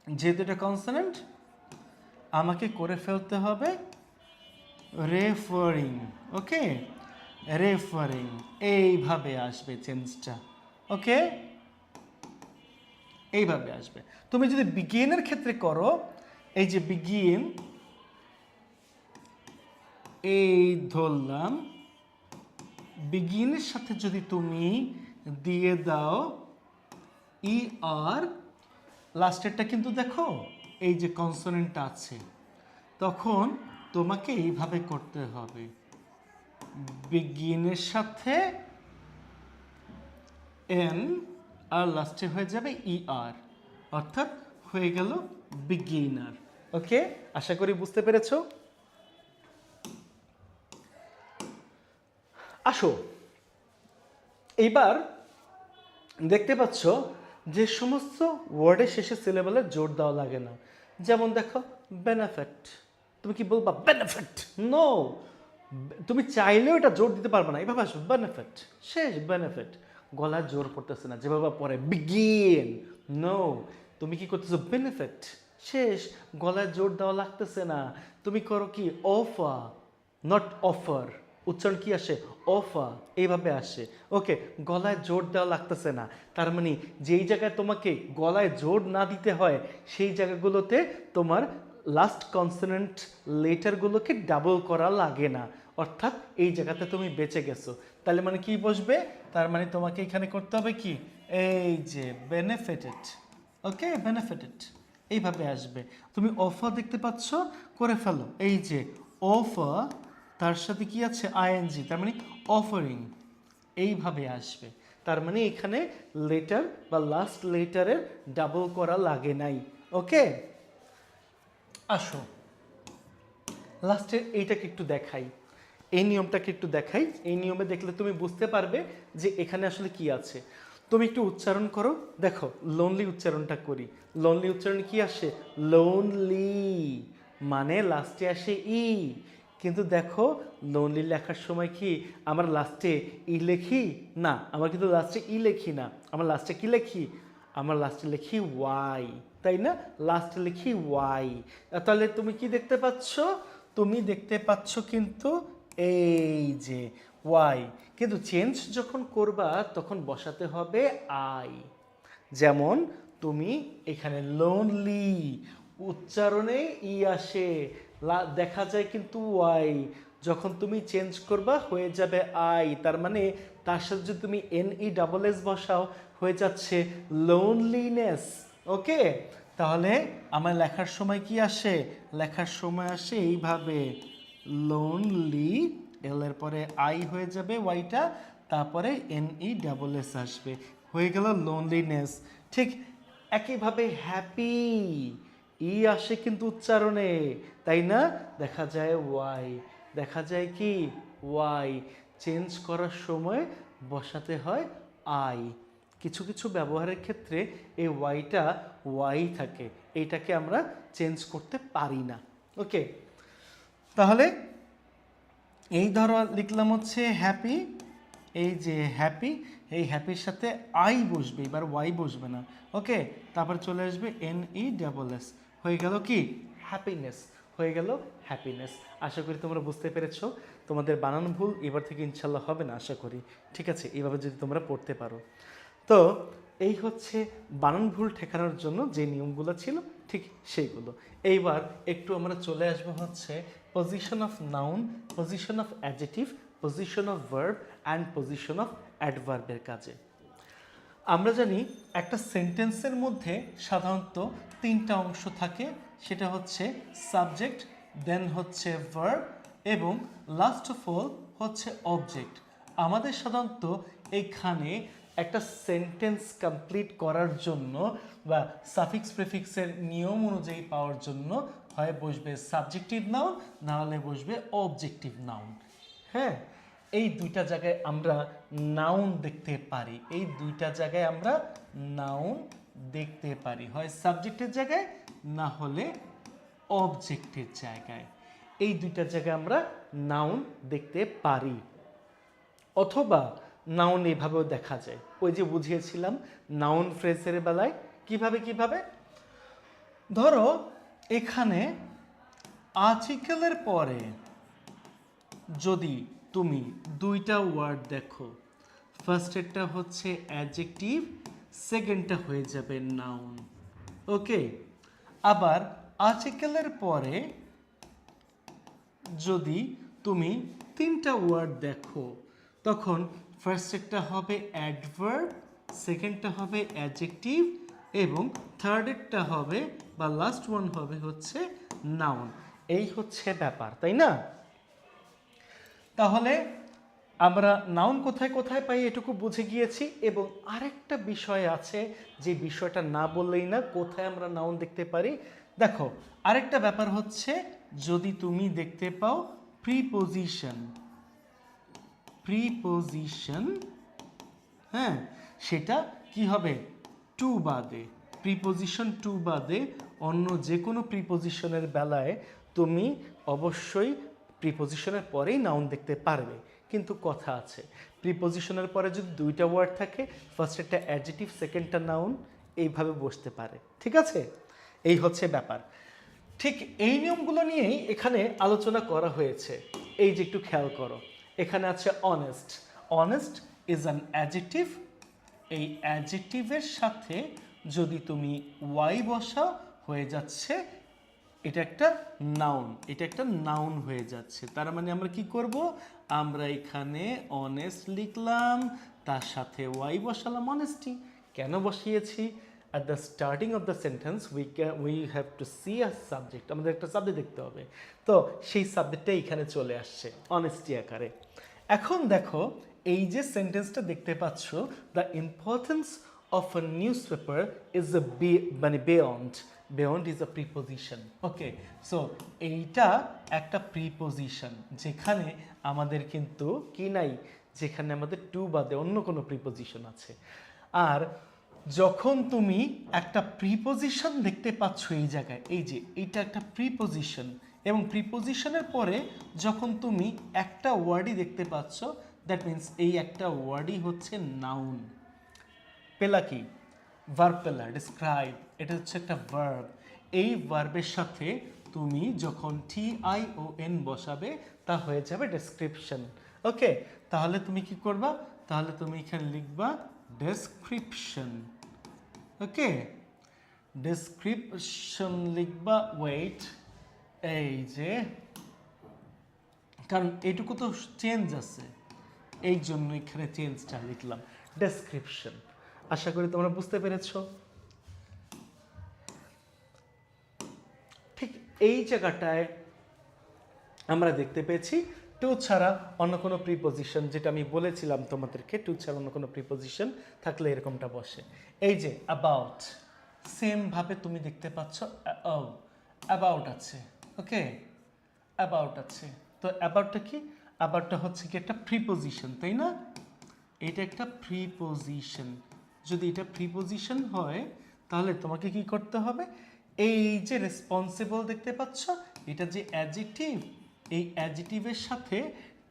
যেহেতু এটা কনসোনেন্ট, আমাকে করে ফেলতে হবে রেফারিং। ওকে, রেফারিং, এইভাবে আসবে চেঞ্জটা। ওকে, এইভাবে আসবে। তুমি যদি বিগিনের ক্ষেত্রে করো, এই যে বিগিন, এই ধরলাম, বিগিনের সাথে যদি তুমি দিয়ে দাও ই আর, লাস্টেরটা কিন্তু দেখো এই যে কনসোনেন্টটা আছে, তখন তোমাকে এইভাবে করতে হবে, বিগিনের সাথে এন আর লাস্টে হয়ে যাবে ই আর, অর্থাৎ হয়ে গেল বিগিনার। ওকে, আশা করি বুঝতে পেরেছো। আসো এইবার দেখতে পাচ্ছ যে সমস্ত ওয়ার্ডের শেষে সিলেবলে জোর দেওয়া লাগে না। যেমন দেখো বেনিফিট, তুমি কি বলবা বেনিফিট? নো, তুমি চাইলেও এটা জোর দিতে পারবে না। এভাবে আসবে বেনিফিট, শেষ বেনিফিট, গলায় জোর পড়তেছে না, যেভাবে পরে বিগিন। নো, তুমি কি করতেছো বেনিফিট, শেষ, গলায় জোর দেওয়া লাগতেছে না। তুমি করো কি অফার, নট অফার, উচ্চারণ কি আসে অফার, এইভাবে আসে। ওকে, গলায় জোর দেওয়া লাগতেছে না, তার মানে যেই জায়গায় তোমাকে গলায় জোর না দিতে হয় সেই জায়গাগুলোতে তোমার লাস্ট কনসোনেন্ট লেটারগুলোকে ডাবল করা লাগে না, অর্থাৎ এই জায়গাতে তুমি বেঁচে গেছো। তাহলে মানে কি বসবে? তার মানে তোমাকে এখানে করতে হবে কি, এই যে বেনিফিটেড। ওকে, বেনিফিটেড, এইভাবে আসবে। তুমি অফার দেখতে পাচ্ছ, করে ফেলো, এই যে অফার, তার সাথে কি আছে আইএনজি, তার মানে অফারিং, এইভাবে আসবে। তার মানে এখানে লেটার বা লাস্ট লেটারের ডাবল করা লাগে নাই। ওকে, আসো লাস্টে এইটাকে একটু দেখাই, এই নিয়মটাকে একটু দেখাই। এই নিয়মে দেখলে তুমি বুঝতে পারবে যে এখানে আসলে কি আছে। তুমি একটু উচ্চারণ করো, দেখো লোনলি উচ্চারণটা করি। লোনলি উচ্চারণ কি আসে? লোনলি, মানে লাস্টে আসে ই, কিন্তু দেখো লোনলি লেখার সময় কি আমার লাস্টে ই লেখি না, আমার কিন্তু লাস্টে ই লেখি না, আমার লাস্টে কি লেখি, আমার লাস্টে লিখি ওয়াই, তাই না? লাস্টে লিখি ওয়াই। তাহলে তুমি কি দেখতে পাচ্ছ? তুমি দেখতে পাচ্ছ কিন্তু এই যে ওয়াই, কিন্তু চেঞ্জ যখন করবা তখন বসাতে হবে আই। যেমন তুমি এখানে লোনলি, উচ্চারণে ই আসে, দেখা যায় কিন্তু ওয়াই, যখন তুমি চেঞ্জ করবা হয়ে যাবে আই, তার মানে তার সাথে যদি তুমি এন ই ডাবল এস বসাও হয়ে যাচ্ছে লোনলিনেস। ওকে, তাহলে আমার লেখার সময় কি আসে? লেখার সময় আসে এইভাবে লোনলি, এল এর পরে আই হয়ে যাবে ওয়াইটা, তারপরে এন ই ডাবল এস আসবে, হয়ে গেল লোনলিনেস। ঠিক একইভাবে হ্যাপি, ই আসে কিন্তু উচ্চারণে, তাই না? দেখা যায় ওয়াই, দেখা যায় কি ওয়াই, চেঞ্জ করার সময় বসাতে হয় আই। কিছু কিছু ব্যবহারের ক্ষেত্রে এই ওয়াইটা ওয়াই থাকে, এইটাকে আমরা চেঞ্জ করতে পারি না। ওকে, তাহলে এই ধরো লিখলাম হচ্ছে হ্যাপি, এই যে হ্যাপি, এই হ্যাপির সাথে আই বসবে, এবার ওয়াই বসবে না। ওকে, তারপর চলে আসবে NESS, হয়ে গেল কি হ্যাপিনেস, হয়ে গেল হ্যাপিনেস। আশা করি তোমরা বুঝতে পেরেছো। তোমাদের বানান ভুল এবার থেকে ইনশাল্লাহ হবে না আশা করি, ঠিক আছে, এইভাবে যদি তোমরা পড়তে পারো। তো এই হচ্ছে বানান ভুল ঠেকানোর জন্য যে নিয়মগুলো ছিল ঠিক সেইগুলো। এইবার একটু আমরা চলে আসবো হচ্ছে position of noun, position of adjective, position of verb and position of অ্যাডভার্বের কাজে। আমরা জানি একটা সেন্টেন্সের মধ্যে সাধারণত তিনটা অংশ থাকে, সেটা হচ্ছে সাবজেক্ট, দেন হচ্ছে ভার্ব এবং লাস্ট অফ অল হচ্ছে অবজেক্ট। আমাদের সাধারণত এখানে একটা সেন্টেন্স কমপ্লিট করার জন্য বা সাফিক্স প্রিফিক্সের নিয়ম অনুযায়ী পাওয়ার জন্য হয় বসবে সাবজেক্টিভ নাউন, না হলে বসবে অবজেক্টিভ নাউন। হ্যাঁ, এই দুইটা জায়গায় আমরা নাউন দেখতে পারি, এই দুইটা জায়গায় আমরা নাউন দেখতে পারি, হয় সাবজেক্টের জায়গায় না হলে অবজেক্টের জায়গায়। এই দুইটা জায়গায় আমরা নাউন দেখতে পারি, অথবা নাউন এভাবেও দেখা যায়। ওই যে বুঝিয়েছিলাম নাউন ফ্রেজের বেলায় কিভাবে ধরো এখানে আর্টিকেলের পরে যদি তুমি দুইটা ওয়ার্ড দেখো, ফার্স্টেরটা হচ্ছে অ্যাডজেক্টিভ, সেকেন্ডটা হয়ে যাবে নাউন। ওকে, আবার আর্টিকেলের পরে যদি তুমি তিনটা ওয়ার্ড দেখো, তখন ফার্স্টেরটা হবে অ্যাডভার্ব, সেকেন্ডটা হবে অ্যাডজেক্টিভ এবং থার্ডেরটা হবে বা লাস্ট ওয়ান হবে হচ্ছে নাউন। এই হচ্ছে ব্যাপার, তাই না? তাহলে আমরা নাউন কোথায় কোথায় পাই এটুকু বুঝে গিয়েছি, এবং আরেকটা বিষয় আছে যে বিষয়টা না বললেই না, কোথায় আমরা নাউন দেখতে পারি। দেখো, আরেকটা ব্যাপার হচ্ছে যদি তুমি দেখতে পাও প্রিপোজিশন, হ্যাঁ, সেটা কি হবে টু বাদে, প্রিপোজিশন টু বাদে অন্য যে কোনো প্রিপোজিশনের বেলায় তুমি অবশ্যই প্রিপোজিশনের পরেই নাউন দেখতে পারবে। কিন্তু কথা আছে, প্রিপোজিশনের পরে যদি দুইটা ওয়ার্ড থাকে, ফার্স্ট একটা অ্যাডজেক্টিভ, সেকেন্ডটা নাউন, এইভাবে বসতে পারে, ঠিক আছে? এই হচ্ছে ব্যাপার। ঠিক এই নিয়মগুলো নিয়েই এখানে আলোচনা করা হয়েছে। এই যে একটু খেয়াল করো, এখানে আছে honest. Honest is an adjective, এই অ্যাডজেক্টিভের সাথে যদি তুমি ওয়াই বসাও হয়ে যাচ্ছে এটা একটা নাউন, এটা একটা নাউন হয়ে যাচ্ছে। তার মানে আমরা কি করব, আমরা এখানে অনেস্ট লিখলাম, তার সাথে ওয়াই বসালাম, অনেস্টি। কেন বসিয়েছি? at the starting of the sentence we have to see a subject, আমাদের একটা সাবজেক্ট দেখতে হবে, তো সেই সাবজেক্টটা এখানে চলে আসছে অনেস্টি আকারে। এখন দেখো এই যে সেন্টেন্সটা দেখতে পাচ্ছ, the importance of a newspaper is a মানে beyond is a preposition. Okay, so এইটা একটা প্রিপোজিশন, যেখানে আমাদের কিন্তু কি নাই, যেখানে আমাদের টু বাদে অন্য কোনো প্রিপোজিশন আছে। আর যখন তুমি একটা প্রিপোজিশন দেখতে পাচ্ছ এই জায়গায়, এই যে এইটা একটা প্রিপোজিশন, এবং প্রিপোজিশনের পরে যখন তুমি একটা ওয়ার্ডই দেখতে পাচ্ছ, দ্যাট মিন্স এই একটা ওয়ার্ডই হচ্ছে নাউন। পেলা কি? ভার্ব পেলা, ডিসক্রাইব, এটা হচ্ছে একটা ভার্ব। এই ভার্বের সাথে তুমি যখন TION বসাবে তা হয়ে যাবে ডেসক্রিপশন। ওকে, তাহলে তুমি কি করবা? তাহলে তুমি এখানে লিখবা ডেসক্রিপশন। ওকে, ডেসক্রিপশন লিখবা। ওয়েট, এই যে, কারণ এইটুকু তো চেঞ্জ আছে, এই জন্য এখানে চেঞ্জটা লিখলাম ডেসক্রিপশন। আশা করি তোমরা বুঝতে পেরেছো। ঠিক এই জায়গাটায় আমরা দেখতে পেয়েছি টু ছাড়া অন্য কোনো প্রিপোজিশন, যেটা আমি বলেছিলাম তোমাদেরকে, টু ছাড়া অন্য কোনো প্রিপোজিশন থাকলে এরকমটা বসে। এই যে অ্যাবাউট, সেম ভাবে তুমি দেখতে পাচ্ছ অ্যাবাউট আছে। ওকে, অ্যাবাউট আছে, তো অ্যাবাউটটা কি? আবারটা হচ্ছে কি একটা প্রিপোজিশন, তাই না? এটা একটা প্রিপোজিশন। যদি এটা প্রিপোজিশন হয় তাহলে তোমাকে কি করতে হবে, এই যে রেসপন্সিবল দেখতে পাচ্ছ, এটা যে অ্যাডজেক্টিভ, এই অ্যাডজেক্টিভের সাথে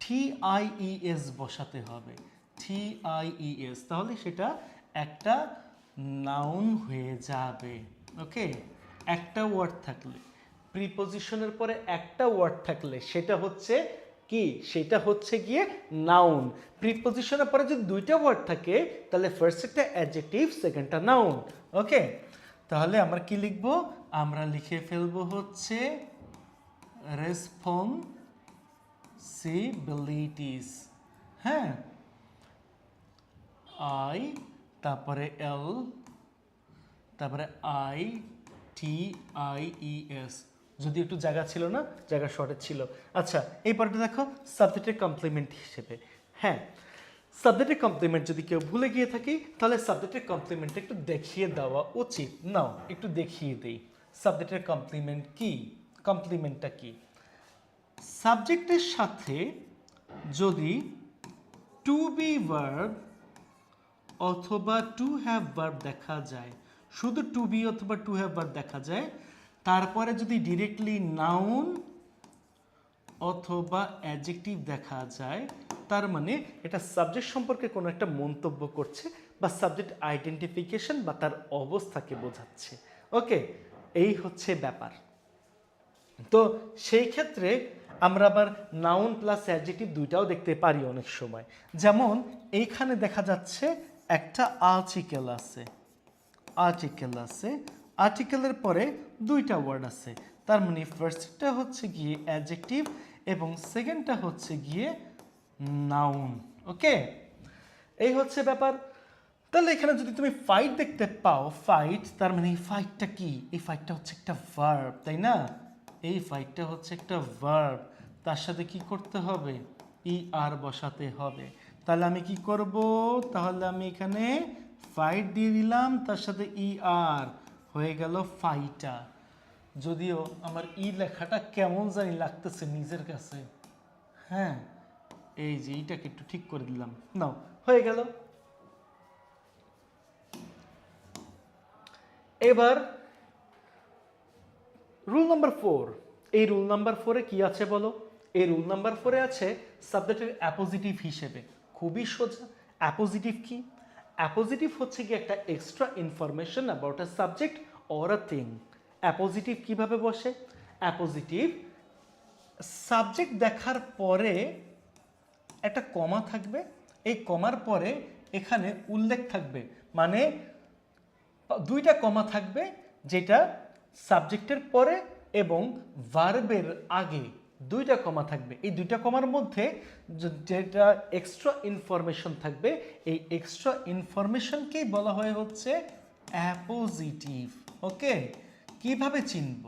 TIES বসাতে হবে, TIES, তাহলে সেটা একটা নাউন হয়ে যাবে। ওকে, একটা ওয়ার্ড থাকলে, প্রিপোজিশনের পরে একটা ওয়ার্ড থাকলে সেটা হচ্ছে কি, সেটা হচ্ছে গিয়ে নাউন। প্রিপোজিশনের পরে যদি দুইটা ওয়ার্ড থাকে তাহলে ফার্স্ট একটা অ্যাডজেক্টিভ, সেকেন্ডটা নাউন। ওকে, তাহলে আমরা কি লিখবো, আমরা লিখে ফেলবো হচ্ছে রেসপন্সিবিলিটিস। হ্যাঁ, আই, তারপরে এল, তারপরে ITIES, যদি একটু জায়গা ছিল না, জায়গা শর্টেজ ছিল। আচ্ছা, এই পরটা দেখো সাবজেক্টের কমপ্লিমেন্ট হিসেবে। হ্যাঁ, সাবজেক্টের কমপ্লিমেন্ট যদি কেউ ভুলে গিয়ে থাকি তাহলে সাবজেক্টের কমপ্লিমেন্টটা একটু দেখিয়ে দেওয়া উচিত। নাও একটু দেখিয়ে দেই সাবজেক্টের কমপ্লিমেন্ট কি। কমপ্লিমেন্টটা কি, সাবজেক্টের সাথে যদি টু বি ভার্ব অথবা টু হ্যাভ ভার্ব দেখা যায়, শুধু টু বি অথবা টু হ্যাভ ভার্ব দেখা যায়, তারপরে যদি ডিরেক্টলি নাউন অথবা অ্যাডজেক্টিভ দেখা যায়, তার মানে এটা সাবজেক্ট সম্পর্কে কোনো একটা মন্তব্য করছে বা সাবজেক্ট আইডেন্টিফিকেশন বা তার অবস্থাকে বোঝাচ্ছে। ওকে, এই হচ্ছে ব্যাপার। তো সেই ক্ষেত্রে আমরা আবার নাউন প্লাস অ্যাডজেক্টিভ দুইটাও দেখতে পারি অনেক সময়। যেমন এইখানে দেখা যাচ্ছে একটা আর্টিকেল আছে, আর্টিকেল আছে, আর্টিকেলের পরে দুইটা ওয়ার্ড আছে, তার মানে ফার্স্টটা হচ্ছে গিয়ে অ্যাডজেক্টিভ এবং সেকেন্ডটা হচ্ছে গিয়ে নাউন। ওকে, এই হচ্ছে ব্যাপার। তাহলে এখানে যদি তুমি ফাইট দেখতে পাও, ফাইট, তার মানে এই ফাইটটা কি, এই ফাইটটা হচ্ছে একটা ভার্ব, তাই না? এই ফাইটটা হচ্ছে একটা ভার্ব, তার সাথে কি করতে হবে, ER বসাতে হবে। তাহলে আমি কি করব, তাহলে আমি এখানে ফাইট দিয়ে দিলাম, তার সাথে ER হয়ে গেল ফাইটা। যদিও আমার লেখাটা কেমন জানি লাগতেছে নিজের কাছে। হ্যাঁ, এই যে এইটাকে একটু ঠিক করে দিলাম, নাও হয়ে গেল। এবার রুল নাম্বার 4, এই রুল নাম্বার 4-এ কি আছে বলো? এই রুল নাম্বার 4-এ আছে সাবজেক্টের অ্যাপোজিটিভ হিসেবে। খুবই সোজা। অ্যাপোজিটিভ কি? অ্যাপোজিটিভ হচ্ছে কি একটা extra information about a subject or a thing. Appositive কিভাবে বসে? অ্যাপোজিটিভ সাবজেক্ট দেখার পরে একটা কমা থাকবে, এই কমার পরে এখানে উল্লেখ থাকবে, মানে দুইটা কমা থাকবে, যেটা সাবজেক্টের পরে এবং ভার্বের আগে দুইটা কমা থাকবে। এই দুইটা কমার মধ্যে যেটা এক্সট্রা ইনফরমেশন থাকবে, এই এক্সট্রা ইনফরমেশনকেই বলা হয় হচ্ছে অ্যাপোজিটিভ। ওকে, কিভাবে চিনব?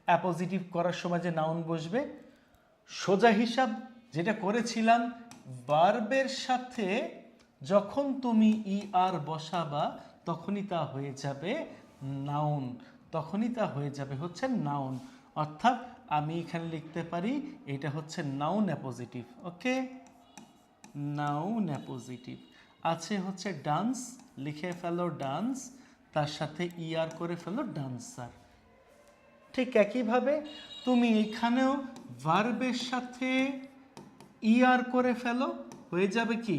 অ্যাপোজিটিভ করার সময় যে নাউন বসবে, সোজা হিসাব যেটা করেছিলাম, ভার্বের সাথে যখন তুমি ER বসাবা তখনই তা হয়ে যাবে নাউন, তখনই তা হয়ে যাবে হচ্ছে নাউন। অর্থাৎ আমি এখানে লিখতে পারি এটা হচ্ছে নাউন অ্যাপোজিটিভ। ওকে, নাউন অ্যাপোজিটিভ আছে হচ্ছে ডান্স, লিখে ফেলো ডান্স, তার সাথে ER করে ফেলো ডান্সার। ঠিক একইভাবে তুমি এখানেও ভার্বের সাথে ER করে ফেলো, হয়ে যাবে কি,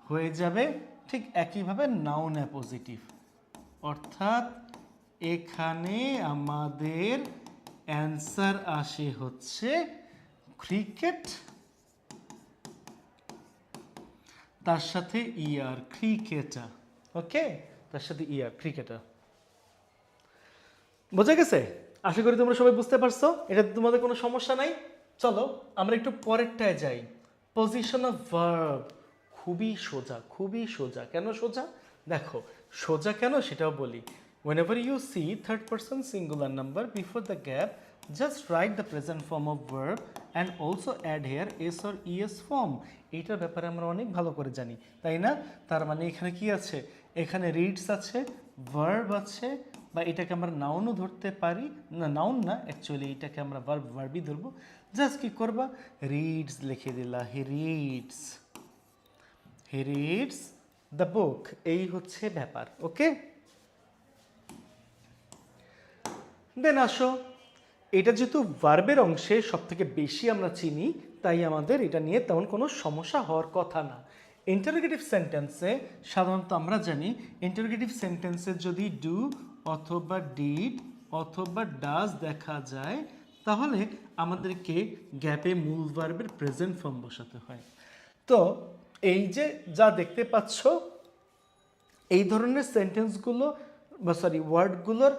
হয়ে যাবে ঠিক একইভাবে নাউন অ্যাপোজিটিভ। অর্থাৎ এখানে আমাদের অ্যান্সার আসে হচ্ছে ক্রিকেট, তার সাথে ER, ক্রিকেটার। ওকে, তার সাথে ER, ক্রিকেটার। বোঝা গেছে? আশা করি তোমরা সবাই বুঝতে পারছো, এটা তোমাদের কোনো সমস্যা নাই। চলো আমরা একটু পরেরটায় যাই। পজিশন অফ ভার্ব, খুবই সোজা, খুবই সোজা। কেন সোজা? দেখো সোজা কেন সেটাও বলি। Whenever you see third person singular number before the gap, just write the present form of verb and also add here s or es form. এইটার ব্যাপারে আমরা অনেক ভালো করে জানি, তাই না? তার মানে এখানে কি আছে, এখানে রিডস আছে, ভার্ব আছে, বা এটাকে আমরা নাউনও ধরতে পারি, না নাউন না, অ্যাকচুয়ালি এটাকে আমরা ভার্বই ধরবো। জাস্ট কি করবা, রিডস লিখে দিলা, হি রিডস দ্য বুক, এই হচ্ছে ব্যাপার। ওকে, দেন আসো, এটা যেহেতু ভার্বের অংশে সব থেকে বেশি আমরা চিনি, তাই আমাদের এটা নিয়ে তেমন কোনো সমস্যা হওয়ার কথা না। ইন্টারোগেটিভ সেন্টেন্সে সাধারণত আমরা জানি, ইন্টারোগেটিভ সেন্টেন্সে যদি ডু অথবা ডিড অথবা ডাজ দেখা যায়, তাহলে আমাদেরকে গ্যাপে মূল ভার্বের প্রেজেন্ট ফর্ম বসাতে হয়। তো এই যে যা দেখতে পাচ্ছ, এই ধরনের সেন্টেন্সগুলো বা সরি ওয়ার্ডগুলোর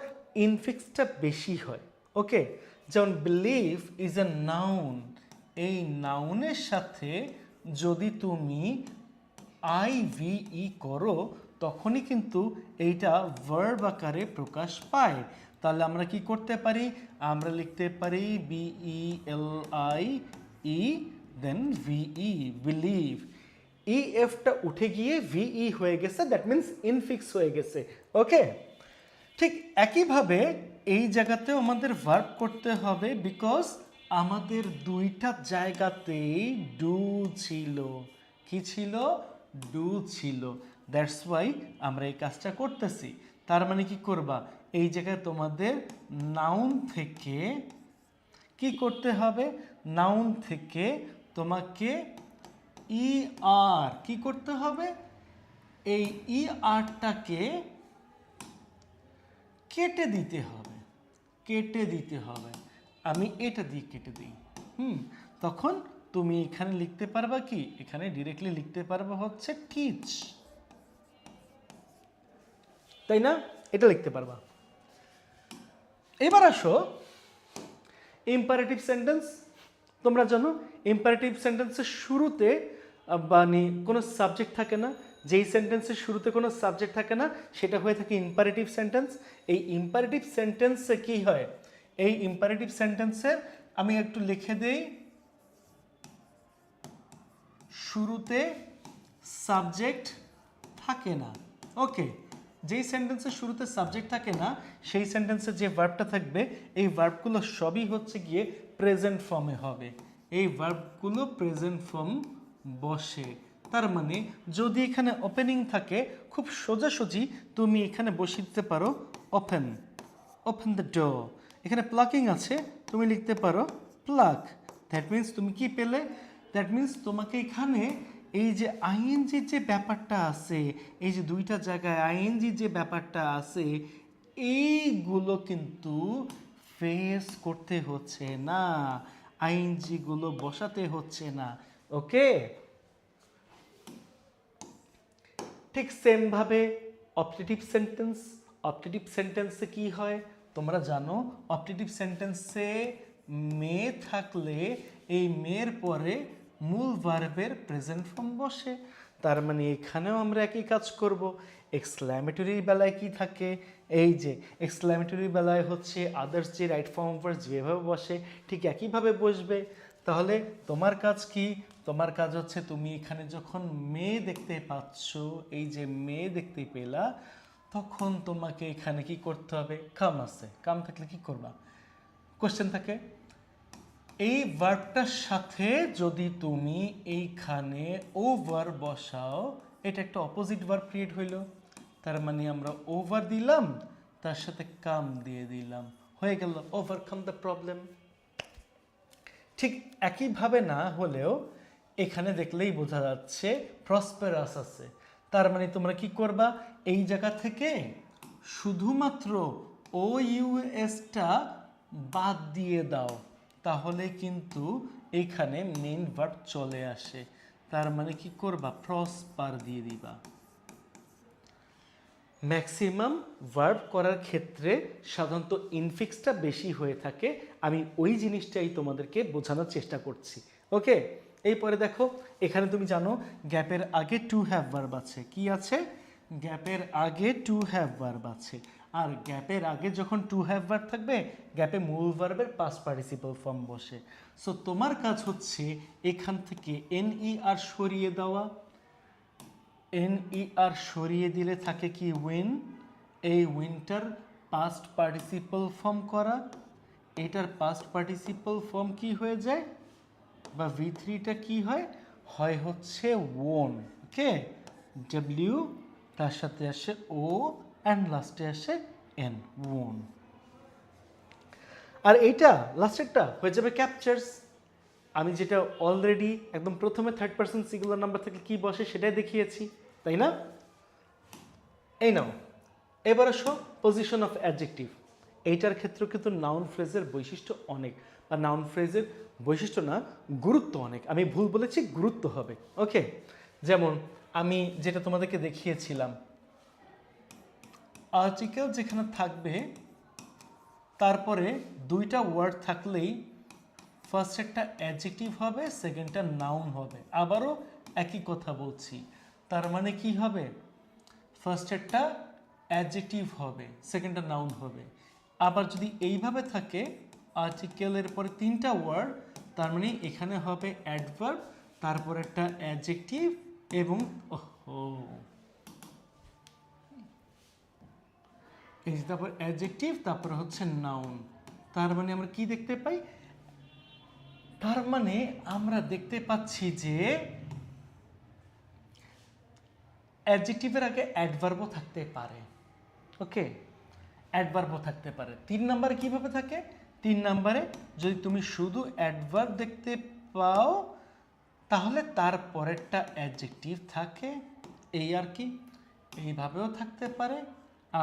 ইনফিক্সটা বেশি হয়। ওকে, যেমন বিলিভ ইজ এ নাউন, এই নাউনের সাথে যদি তুমি আইভিই করো, তখনই কিন্তু এইটা ভার্ব আকারে প্রকাশ পায়। তাহলে আমরা কি করতে পারি, আমরা লিখতে পারি BELIE দেন VE, বিলিভ। EFটা উঠে গিয়ে VE হয়ে গেছে, দ্যাট মিন্স ইনফিক্স হয়ে গেছে। ওকে, ঠিক একইভাবে এই জায়গাতেও আমাদের ভার্ব করতে হবে, বিকজ আমাদের দুইটা জায়গাতেই ডু ছিল। কি ছিল? ডু ছিল। দ্যাটস ওয়াই আমরা এই কাজটা করতেছি। তার মানে কি করবা, এই জায়গায় তোমাদের নাউন থেকে কি করতে হবে, নাউন থেকে তোমাকে ER কি করতে হবে, এই ERটাকে কেটে দিতে হবে, কেটে দিতে হবে। আমি এটা দিয়ে কেটে দিই, তখন তুমি এখানে লিখতে পারবা কি, এখানে ডিরেক্টলি লিখতে পারবা হচ্ছে টিচ, তাই না? এটা লিখতে পারবা। এবার আসো ইম্পারেটিভ সেন্টেন্স। তোমরা জানো ইম্পারেটিভ সেন্টেন্সের শুরুতে মানে কোনো সাবজেক্ট থাকে না। যেই সেন্টেন্সের শুরুতে কোনো সাবজেক্ট থাকে না, সেটা হয়ে থাকে ইম্পারেটিভ সেন্টেন্স। এই ইম্পারেটিভ সেন্টেন্সে কি হয়, এই ইম্পারেটিভ সেন্টেন্সের আমি একটু লিখে দেই, শুরুতে সাবজেক্ট থাকে না। ওকে, যেই সেন্টেন্সের শুরুতে সাবজেক্ট থাকে না, সেই সেন্টেন্সে যে ভার্বটা থাকবে, এই ভার্বগুলো সবই হচ্ছে গিয়ে প্রেজেন্ট ফর্মে হবে। এই ভার্বগুলো প্রেজেন্ট ফর্ম বসে। তার মানে যদি এখানে ওপেনিং থাকে, খুব সোজাসুজি তুমি এখানে বসিয়ে দিতে পারো ওপেন, ওপেন দ্য ডোর। এখানে প্লাকিং আছে, তুমি লিখতে পারো প্লাক। দ্যাট মিন্স তুমি কি পেলে, দ্যাট মিন্স তোমাকে এখানে এই যে আইএনজি যে ব্যাপারটা আছে, এই যে দুইটা জায়গায় আইএনজি যে ব্যাপারটা আছে, এইগুলো কিন্তু ফেস করতে হচ্ছে না, আইএনজিগুলো বসাতে হচ্ছে না। ওকে, ঠিক সেমভাবে অপটেটিভ সেন্টেন্স, অপটেটিভ সেন্টেন্সে কি হয় তোমরা জানো, অপটেটিভ সেন্টেন্সে মে থাকলে এই মের পরে মূল ভার্বের প্রেজেন্ট ফর্ম বসে। তার মানে এখানেও আমরা একই কাজ করব। এক্সক্লামেটরির বেলায় কি থাকে, এই যে এক্সক্লামেটরির বেলায় হচ্ছে আদার্স যে রাইট ফর্ম ভার্ব যেভাবে বসে ঠিক একইভাবে বসবে। তাহলে তোমার কাজ কি, তোমার কাজ হচ্ছে তুমি এখানে যখন মেয়ে দেখতে পাচ্ছ, এই যে মেয়ে দেখতে পেলা, তখন তোমাকে এখানে কি করতে হবে, কাম আছে, কাম থাকলে কি করবা, কোশ্চেন থাকে। এই ভার্বটার সাথে যদি তুমি এইখানে ওভার বসাও, এটা একটা অপোজিট ভার্ব ক্রিয়েট হইল। তার মানে আমরা ওভার দিলাম, তার সাথে কাম দিয়ে দিলাম, হয়ে গেল ওভারকাম দ্য প্রবলেম। ঠিক একইভাবে না হলেও এখানে দেখলেই বোঝা যাচ্ছে প্রসপেরাস আছে। তার মানে তোমরা কি করবা, এই জায়গা থেকে শুধুমাত্র ও ইউএসটা বাদ দিয়ে দাও, তাহলে কিন্তু এইখানে মেইন ভার্ব চলে আসে। তার মানে কি করবা, প্রসপার দিয়ে দিবা। ম্যাক্সিমাম ভার্ব করার ক্ষেত্রে সাধারণত ইনফিক্সটা বেশি হয়ে থাকে। আমি ওই জিনিসটাই তোমাদেরকে বোঝানোর চেষ্টা করছি। ওকে, এরপরে দেখো এখানে তুমি জানো গ্যাপের আগে টু হ্যাভ ভার্ব আছে। কি আছে? গ্যাপের আগে টু হ্যাভ ভার্ব আছে। আর গ্যাপের আগে যখন টু হ্যাভ ভার্ব থাকবে, গ্যাপে মূল ভার্বের পাস্ট পার্টিসিপল ফর্ম বসে। সো তোমার কাজ হচ্ছে এখান থেকে NER সরিয়ে দেওয়া। NER সরিয়ে দিলে থাকে কি উইন, এই উইনটার পাস্ট পার্টিসিপল ফর্ম করা। এটার পাস্ট পার্টিসিপল ফর্ম কি হয়ে যায়, বা V3টা কি হয়, হয় হচ্ছে ওন। ওকে, ডব্লিউ, তার সাথে আসে ও, অ্যান্ড লাস্টে আসে এন, ওন। আর এইটা লাস্টেরটা হয়ে যাবে ক্যাপচার্স। আমি যেটা অলরেডি একদম প্রথমে থার্ড পার্সন সিঙ্গুলার নাম্বার থেকে কি বসে সেটাই দেখিয়েছি, তাই না? এই নাও, এবার আসো পজিশন অফ অ্যাডজেক্টিভ। এইটার ক্ষেত্রে কিন্তু নাউন ফ্রেজের বৈশিষ্ট্য অনেক, বা নাউন ফ্রেজের বৈশিষ্ট্য না, গুরুত্ব অনেক। আমি ভুল বলেছি, গুরুত্ব হবে। ওকে, যেমন আমি যেটা তোমাদেরকে দেখিয়েছিলাম, আর্টিকেল যেখানে থাকবে তারপরে দুইটা ওয়ার্ড থাকলেই ফার্স্ট একটা অ্যাডজেক্টিভ হবে, সেকেন্ডটা নাউন হবে। আবারও একই কথা বলছি, তার মানে কি হবে, ফার্স্ট একটা অ্যাডজেক্টিভ হবে, সেকেন্ডটা নাউন হবে। আবার যদি এইভাবে থাকে আর্টিকেলের পরে তিনটা ওয়ার্ড, তার মানে এখানে হবে অ্যাডভার্ব, তারপর একটা অ্যাডজেক্টিভ, এবং এই যে তারপর অ্যাডজেক্টিভ, তারপর হচ্ছে নাউন। তার মানে আমরা কি দেখতে পাই, তার মানে আমরা দেখতে পাচ্ছি যে অ্যাডজেক্টিভের আগে অ্যাডভার্বও থাকতে পারে। ওকে, অ্যাডভার্বও থাকতে পারে। 3 নম্বরে কিভাবে থাকে, 3 নম্বরে যদি তুমি শুধু অ্যাডভার্ব দেখতে পাও তাহলে তার পরেরটা অ্যাডজেক্টিভ থাকে, এই আর কি। এইভাবেও থাকতে পারে।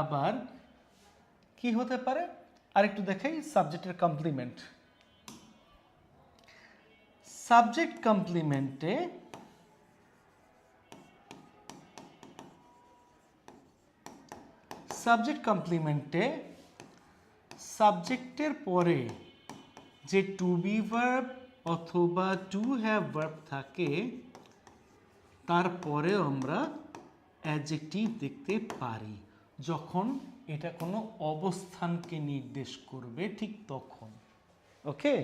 আবার কি হতে পারে, আরেকটু দেখাই, সাবজেক্টের কমপ্লিমেন্ট। সাবজেক্ট কমপ্লিমেন্টে সাবজেক্টের পরে যে টু বি ভার্ব অথবা টু হ্যাভ ভার্ব থাকে তারপরেও আমরা অ্যাডজেক্টিভ দেখতে পারি, যখন এটা কোনো অবস্থানকে নির্দেশ করবে ঠিক তখন। ওকে,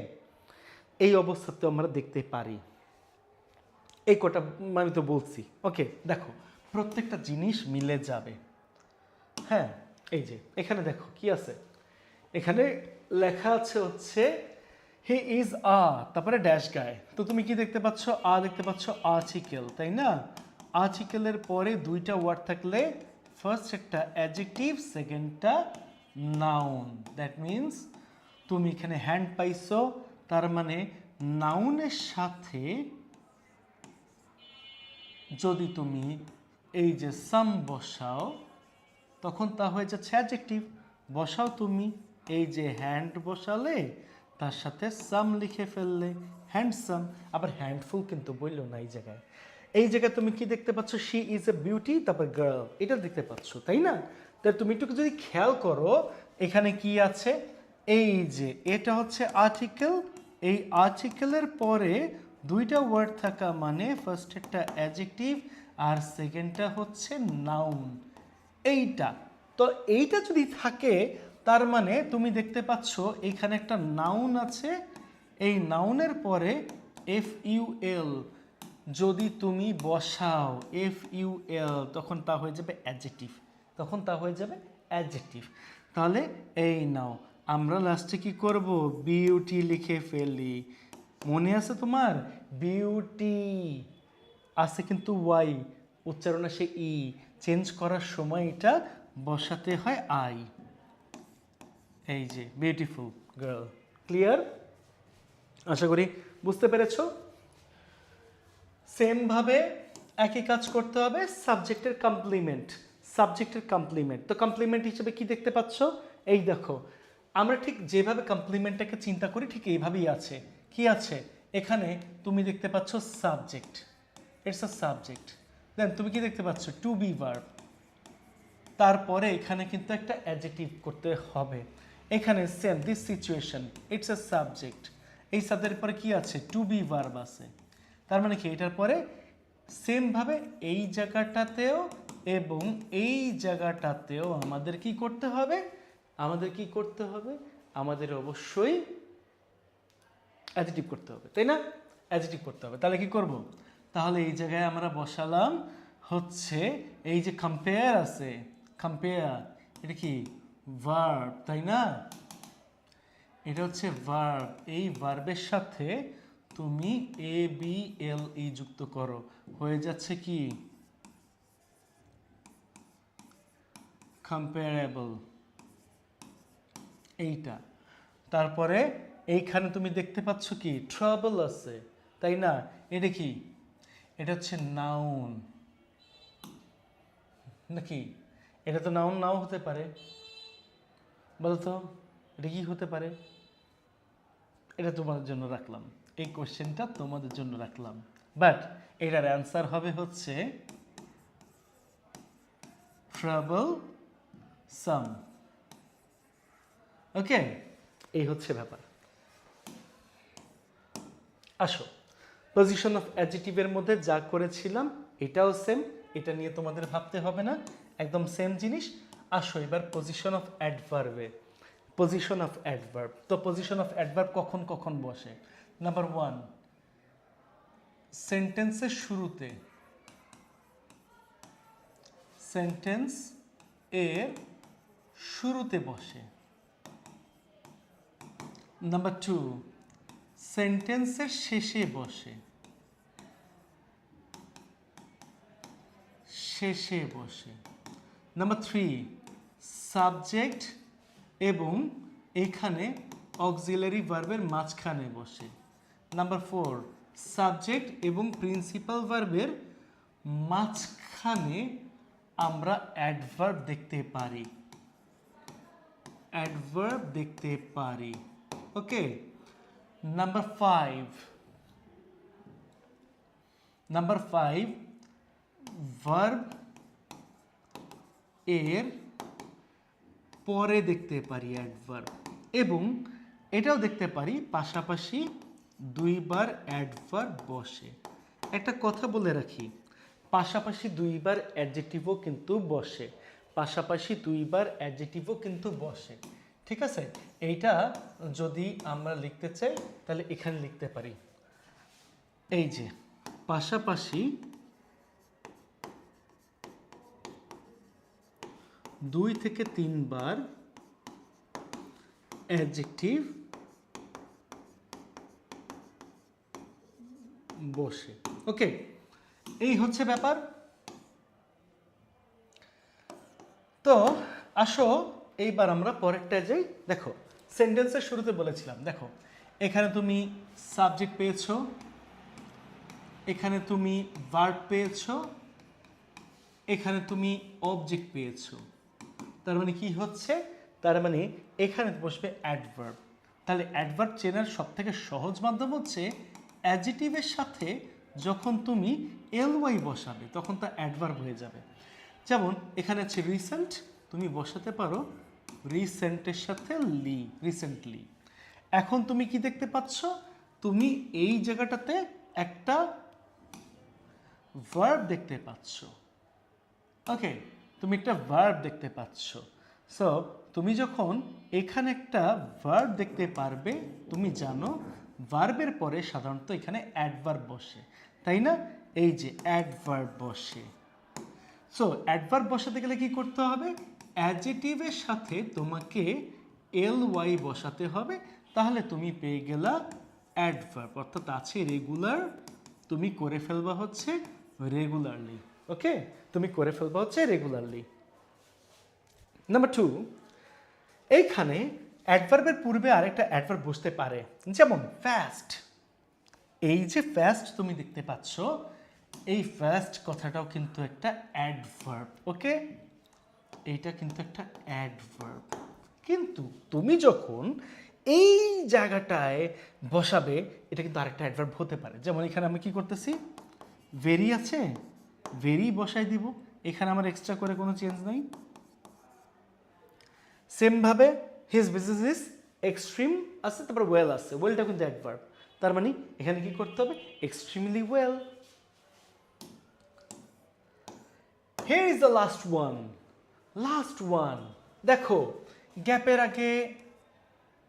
এই অবস্থাতে আমরা দেখতে পারি। এই কটা আমি তো বলছি। ওকে, দেখো প্রত্যেকটা জিনিস মিলে যাবে। হ্যাঁ, এই যে এখানে দেখো কি আছে, এখানে লেখা আছে হচ্ছে হি ইজ আ, তারপরে ড্যাশ গায়। তো তুমি কি দেখতে পাচ্ছ, আ দেখতে পাচ্ছ, আর্টিকেল, তাই না? আর্টিকেলের পরে দুইটা ওয়ার্ড থাকলে ফার্স্ট একটা অ্যাডজেক্টিভ, সেকেন্ডটা নাউন। দ্যাট মিনস তুমি এখানে হ্যান্ড পাইছো, তার মানে নাউনের সাথে যদি তুমি এই যে সাম বসাও তখন তা হয়ে যাচ্ছে অ্যাডজেক্টিভ। বসাও তুমি এই যে হ্যান্ড বসালে তার সাথে সাম লিখে ফেললে, হ্যান্ডসাম। আবার হ্যান্ডফুল কিন্তু বললো না এই জায়গায়। এই জায়গায় তুমি কি দেখতে পাচ্ছ, শি ইজ এ বিউটি, তারপর গার্ল, এটা দেখতে পাচ্ছ, তাই না? তাই তুমি একটু যদি খেয়াল করো এখানে কি আছে, এই যে এটা হচ্ছে আর্টিকেল, এই আর্টিকেলের পরে দুইটা ওয়ার্ড থাকা মানে ফার্স্ট একটা অ্যাডজেক্টিভ আর সেকেন্ডটা হচ্ছে নাউন। এইটা তো এইটা যদি থাকে তার মানে তুমি দেখতে পাচ্ছ এখানে একটা নাউন আছে, এই নাউনের পরে এফ ইউ এল যদি তুমি বসাও, এফ ইউ এল, তখন তা হয়ে যাবে অ্যাডজেক্টিভ, তখন তা হয়ে যাবে অ্যাডজেক্টিভ। তাহলে এই নাও আমরা লাস্টে কি করব, বিউটি লিখে ফেলি। মনে আছে তোমার, বিউটি আছে কিন্তু ওয়াই, উচ্চারণ আসে ই, চেঞ্জ করার সময় এটা বসাতে হয় আই। এই যে বিউটিফুল গার্ল। ক্লিয়ার? আশা করি বুঝতে পেরেছ। সেম ভাবে একই কাজ করতে হবে সাবজেক্টের কমপ্লিমেন্ট। সাবজেক্টের কমপ্লিমেন্ট, তো কমপ্লিমেন্ট হিসেবে কি দেখতে পাচ্ছ, এই দেখো আমরা ঠিক যেভাবে কমপ্লিমেন্টটাকে চিন্তা করি ঠিক এইভাবেই আছে। কি আছে এখানে, তুমি দেখতে পাচ্ছ সাবজেক্ট, ইটস আ সাবজেক্ট। দেন তুমি কি দেখতে পাচ্ছ, টু বি ভার্ব, তারপরে এখানে কিন্তু একটা অ্যাডজেক্টিভ করতে হবে। এখানে same this situation, it's a subject, এই সাবজেক্টের পরে কি আছে, টু বি ভার্ব আছে। তার মানে কি এটার পরে সেমভাবে এই জায়গাটাতেও এবং এই জায়গাটাতেও আমাদের কি করতে হবে, আমাদের অবশ্যই অ্যাডজেক্টিভ করতে হবে, তাই না? অ্যাডজেক্টিভ করতে হবে। তাহলে কি করব, তাহলে এই জায়গায় আমরা বসালাম হচ্ছে এই যে কম্পেয়ার আছে, কম্পেয়ার এটা কি ভার্ব, তাই না? এটা হচ্ছে ভার্ব, এই ভার্বের সাথে তুমি এ বি এল ই যুক্ত করো, হয়ে যাচ্ছে কি কম্পারেবল, এইটা। তারপরে এইখানে তুমি দেখতে পাচ্ছ কি ট্রাবল আছে, তাই না? এটা কি? এটা হচ্ছে নাউন নাকি? এটা তো নাউন নাও হতে পারে, বলতো এটা কি হতে পারে? এটা তোমাদের জন্য রাখলাম, এই কোশ্চেনটা তোমাদের জন্য রাখলাম, বাট এটার অ্যান্সার হবে হচ্ছে ট্রাবল সাম। ওকে, এই হচ্ছে ব্যাপার। আসো, পজিশন অফ অ্যাডজেক্টিভের মধ্যে যা করেছিলাম এটাও সেম, এটা নিয়ে তোমাদের ভাবতে হবে না, একদম সেম জিনিস। আসো এবার পজিশন অফ অ্যাডভার্বে। পজিশন অফ অ্যাডভার্ব, তো পজিশন অফ অ্যাডভার্ব কখন কখন বসে? নাম্বার 1, সেন্টেন্সের শুরুতে, সেন্টেন্স এর শুরুতে বসে। নাম্বার 2, সেন্টেন্সের শেষে বসে, শেষে বসে। নাম্বার 3, সাবজেক্ট এবং এইখানে অক্সিলারি ভার্বের মাঝখানে বসে। নাম্বার 4, সাবজেক্ট এবং প্রিন্সিপাল ভার্বের মাঝখানে আমরা অ্যাডভার্ব দেখতে পারি, অ্যাডভার্ব দেখতে পারি। ওকে, নাম্বার 5, ভার্ব এর পরে দেখতে পারি অ্যাডভার্ব, এবং এটাও দেখতে পারি পাশাপাশি দুইবার অ্যাডভার্ব বসে। একটা কথা বলে রাখি, পাশাপাশি দুইবার অ্যাডজেক্টিভও কিন্তু বসে, পাশাপাশি দুইবার অ্যাডজেক্টিভও কিন্তু বসে, ঠিক আছে? এইটা যদি আমরা লিখতে চাই তাহলে এখানে লিখতে পারি, এই যে পাশাপাশি 2 থেকে 3 বার অ্যাডজেক্টিভ বসে। ওকে, এই হচ্ছে ব্যাপার। তো আসো এইবার আমরা পরেরটা যাই। দেখো, সেন্টেন্সের শুরুতে বলেছিলাম, দেখো এখানে তুমি সাবজেক্ট পেয়েছো, এখানে তুমি ভার্ব পেয়েছো, এখানে তুমি অবজেক্ট পেয়েছো। তার মানে কি হচ্ছে? তার মানে এখানে বসবে অ্যাডভার্ব। তাহলে অ্যাডভার্ব চেনার সবথেকে সহজ মাধ্যম হচ্ছে অ্যাডজেক্টিভের সাথে যখন তুমি এলওয়াই বসাবে তখন তা অ্যাডভার্ব হয়ে যাবে। যেমন এখানে আছে রিসেন্ট, তুমি বসাতে পারো রিসেন্টের সাথে লি, রিসেন্টলি। এখন তুমি কি দেখতে পাচ্ছ? তুমি এই জায়গাটাতে একটা ভার্ব দেখতে পাচ্ছ। ওকে, তুমি একটা ভার্ব দেখতে পাচ্ছ। সো তুমি যখন এখানে একটা ভার্ব দেখতে পারবে, তুমি জানো ভার্বের পরে সাধারণত এখানে অ্যাডভার্ব বসে, তাই না? এই যে অ্যাডভার্ব বসে। সো অ্যাডভার্ব বসাতে গেলে কি করতে হবে? অ্যাডজেক্টিভের সাথে তোমাকে এলওয়াই বসাতে হবে, তাহলে তুমি পেয়ে গেলা অ্যাডভার্ব, অর্থাৎ আছে রেগুলার, তুমি করে ফেলবা হচ্ছে রেগুলারলি। ওকে, তুমি করে ফেলবা হচ্ছে রেগুলারলি। নাম্বার 2, এইখানে অ্যাডভার্বের পূর্বে আরেকটা অ্যাডভার্ব বসতে পারে, যেমন ফাস্ট। এই যে ফাস্ট তুমি দেখতে পাচ্ছ, এই ফাস্ট কথাটাও কিন্তু একটা অ্যাডভার্ব। ওকে, এইটা কিন্তু একটা অ্যাডভার্ব, কিন্তু তুমি যখন এই জায়গাটায় বসাবে এটা কিন্তু আরেকটা অ্যাডভার্ব হতে পারে। যেমন এখানে আমি কি করতেছি, ভেরি আছে, ভেরি বসাই দিব, এখানে আমার এক্সট্রা করে কোনো চেঞ্জ নাই। সেমভাবে হিজ বিজনেস ইজ এক্সট্রিম আছে, তারপর ওয়েল আছে, ওয়েলটা কিন্তু অ্যাডভার্ব, তার মানে এখানে কি করতে হবে? Extremely well. Here is the last one, last one. দেখো গ্যাপের আগে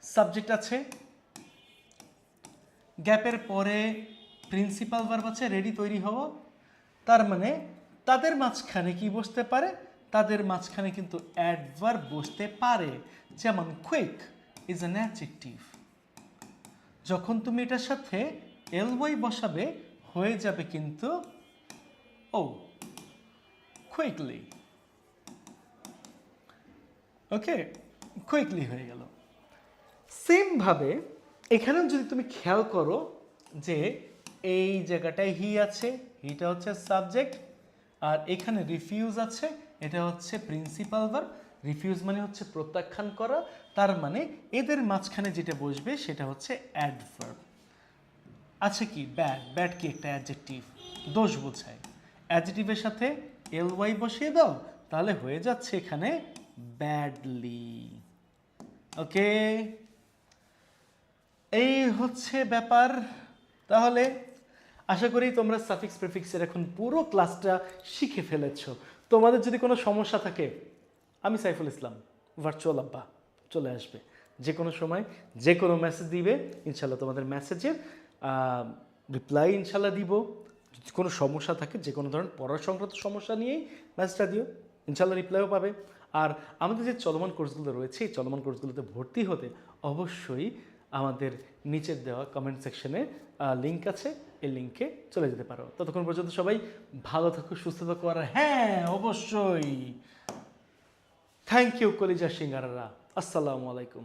সাবজেক্ট আছে, গ্যাপের পরে প্রিন্সিপাল ভার্ব আছে রেডি, তৈরি হওয়া। তার মানে তাদের মাঝখানে কি বসতে পারে? তাদের মাঝখানে কিন্তু অ্যাডভার্ব বসতে পারে। যেমন কুইক, ইজ অ্যান অ্যাডজেক্টিভ। যখন তুমি এটার সাথে ly বসাবে হয়ে যাবে কিন্তু ও কুইকলি। ওকে, কুইকলি হয়ে গেল। সেম ভাবে এখানেও যদি তুমি খেয়াল করো যে এই জায়গাটায় হি আছে, হিটা হচ্ছে সাবজেক্ট, আর এখানে রিফিউজ আছে, এটা হচ্ছে প্রিন্সিপাল ভার্ব। রিফিউজ মানে হচ্ছে প্রত্যাখ্যান করা, তার মানে এদের মাঝখানে যেটা বসবে সেটা হচ্ছে অ্যাডভার্ব। আচ্ছা কি ব্যাড, ব্যাড কি একটা অ্যাডজেক্টিভ, দোষ বোঝায়। অ্যাডজেক্টিভের সাথে ly বসিয়ে দাও, তাহলে হয়ে যাচ্ছে এখানে ব্যাডলি। ওকে, এই হচ্ছে ব্যাপার। তাহলে আশা করি তোমরা সাফিক্স প্রিফিক্সের এখন পুরো ক্লাসটা শিখে ফেলেছো। তোমাদের যদি কোনো সমস্যা থাকে, আমি সাইফুল ইসলাম, ভার্চুয়াল আব্বা, চলে আসবে যে কোনো সময়, যে কোনো মেসেজ দিবে, ইনশাল্লাহ তোমাদের মেসেজের রিপ্লাই ইনশাল্লাহ দিব। যদি কোনো সমস্যা থাকে, যে কোনো ধরনের পড়ার সংক্রান্ত সমস্যা নিয়েই মেসেজটা দিও, ইনশাল্লাহ রিপ্লাইও পাবে। আর আমাদের যে চলমান কোর্সগুলো রয়েছে, এই চলমান কোর্সগুলোতে ভর্তি হতে অবশ্যই আমাদের নিচের দেওয়া কমেন্ট সেকশনে লিঙ্ক আছে, এই লিঙ্কে চলে যেতে পারো। ততক্ষণ পর্যন্ত সবাই ভালো থাকো, সুস্থ থাকো, আর হ্যাঁ অবশ্যই থ্যাংক ইউ কলিজা সিঙ্গারারা। আসসালামু আলাইকুম।